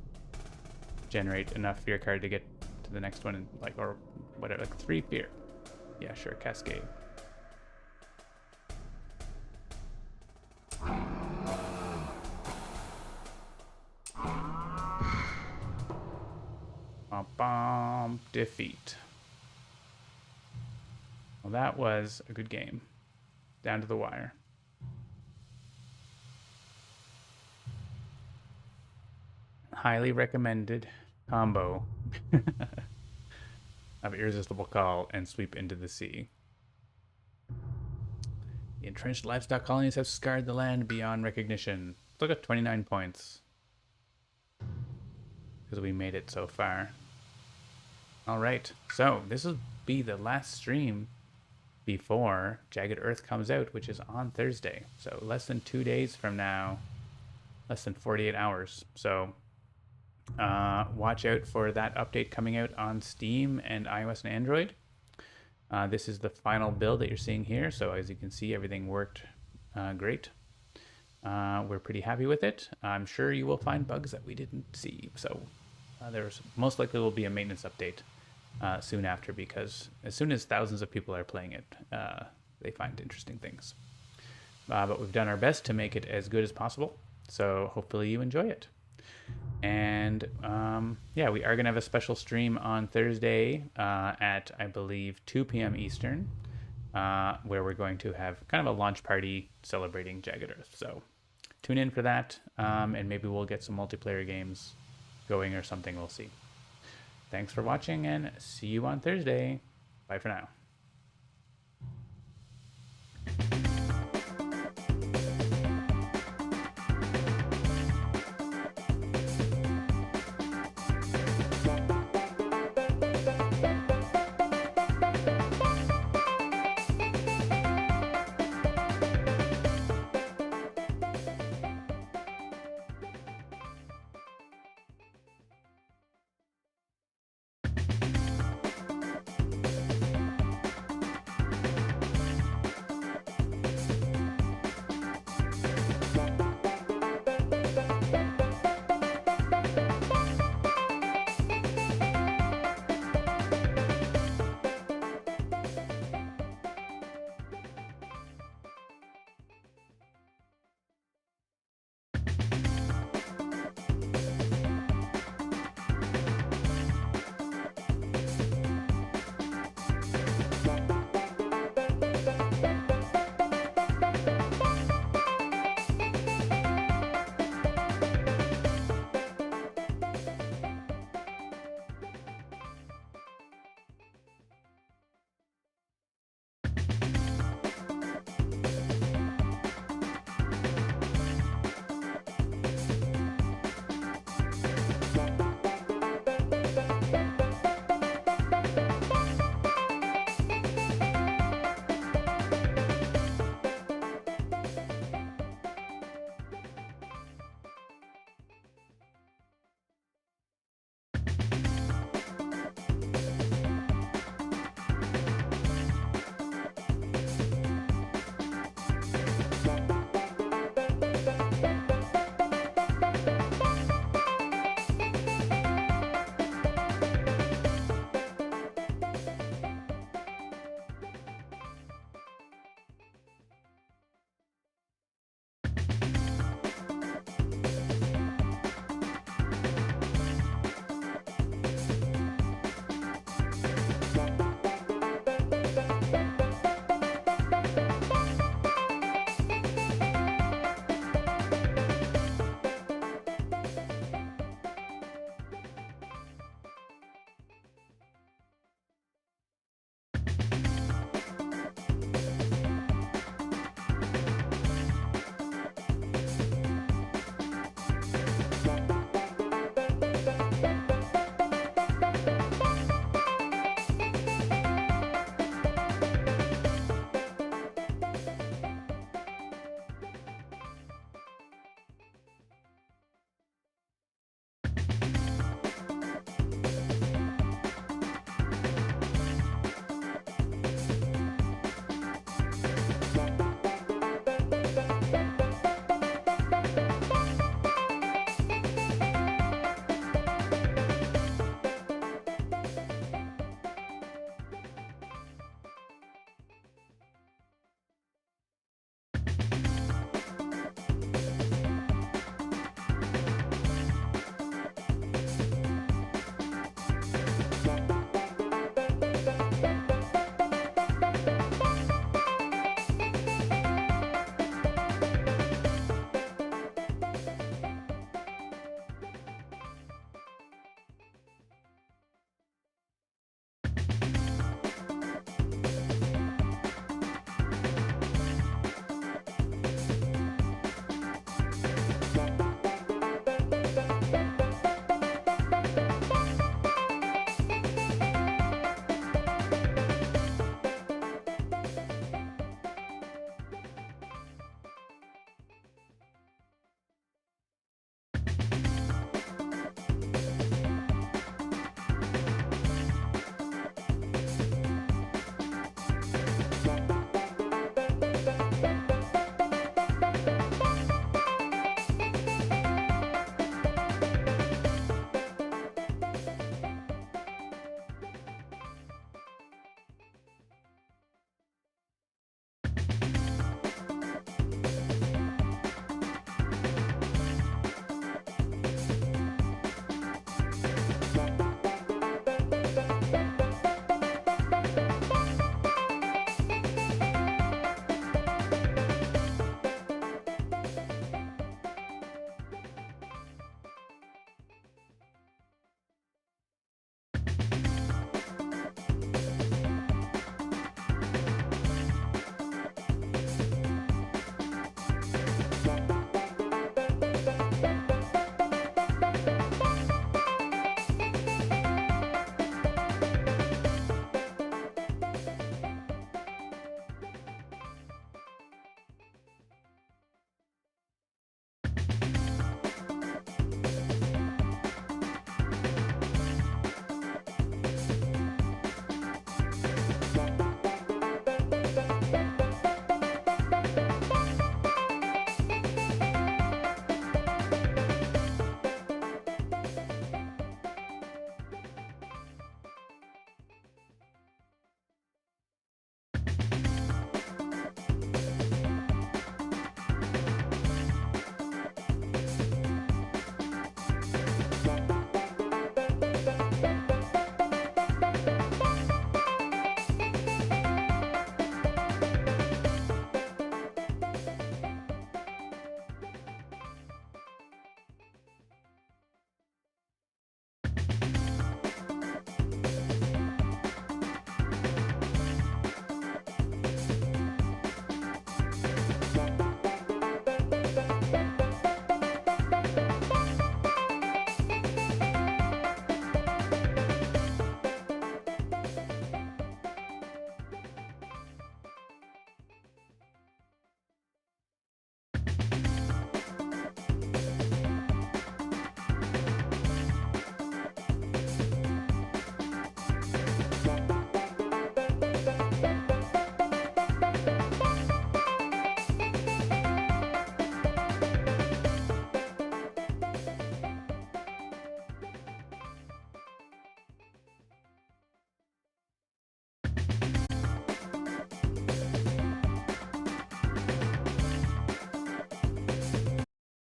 generate enough fear card to get to the next one, and like, or whatever, like 3 fear. Yeah, sure, Cascade. Bomb, defeat. Well, that was a good game. Down to the wire. Highly recommended combo of Irresistible Call and Sweep into the Sea. The entrenched livestock colonies have scarred the land beyond recognition. Still got 29 points. Because we made it so far. Alright, so this will be the last stream before Jagged Earth comes out, which is on Thursday. So less than 2 days from now. Less than 48 hours. So Watch out for that update coming out on Steam and iOS and Android. This is the final build that you're seeing here. So as you can see, everything worked great. We're pretty happy with it. I'm sure you will find bugs that we didn't see. So there's most likely will be a maintenance update soon after, because as soon as thousands of people are playing it, they find interesting things. But we've done our best to make it as good as possible. So hopefully you enjoy it. And yeah, we are going to have a special stream on Thursday at, I believe, 2 p.m. Eastern, where we're going to have kind of a launch party celebrating Jagged Earth. So tune in for that, and maybe we'll get some multiplayer games going or something. We'll see. Thanks for watching, and see you on Thursday. Bye for now.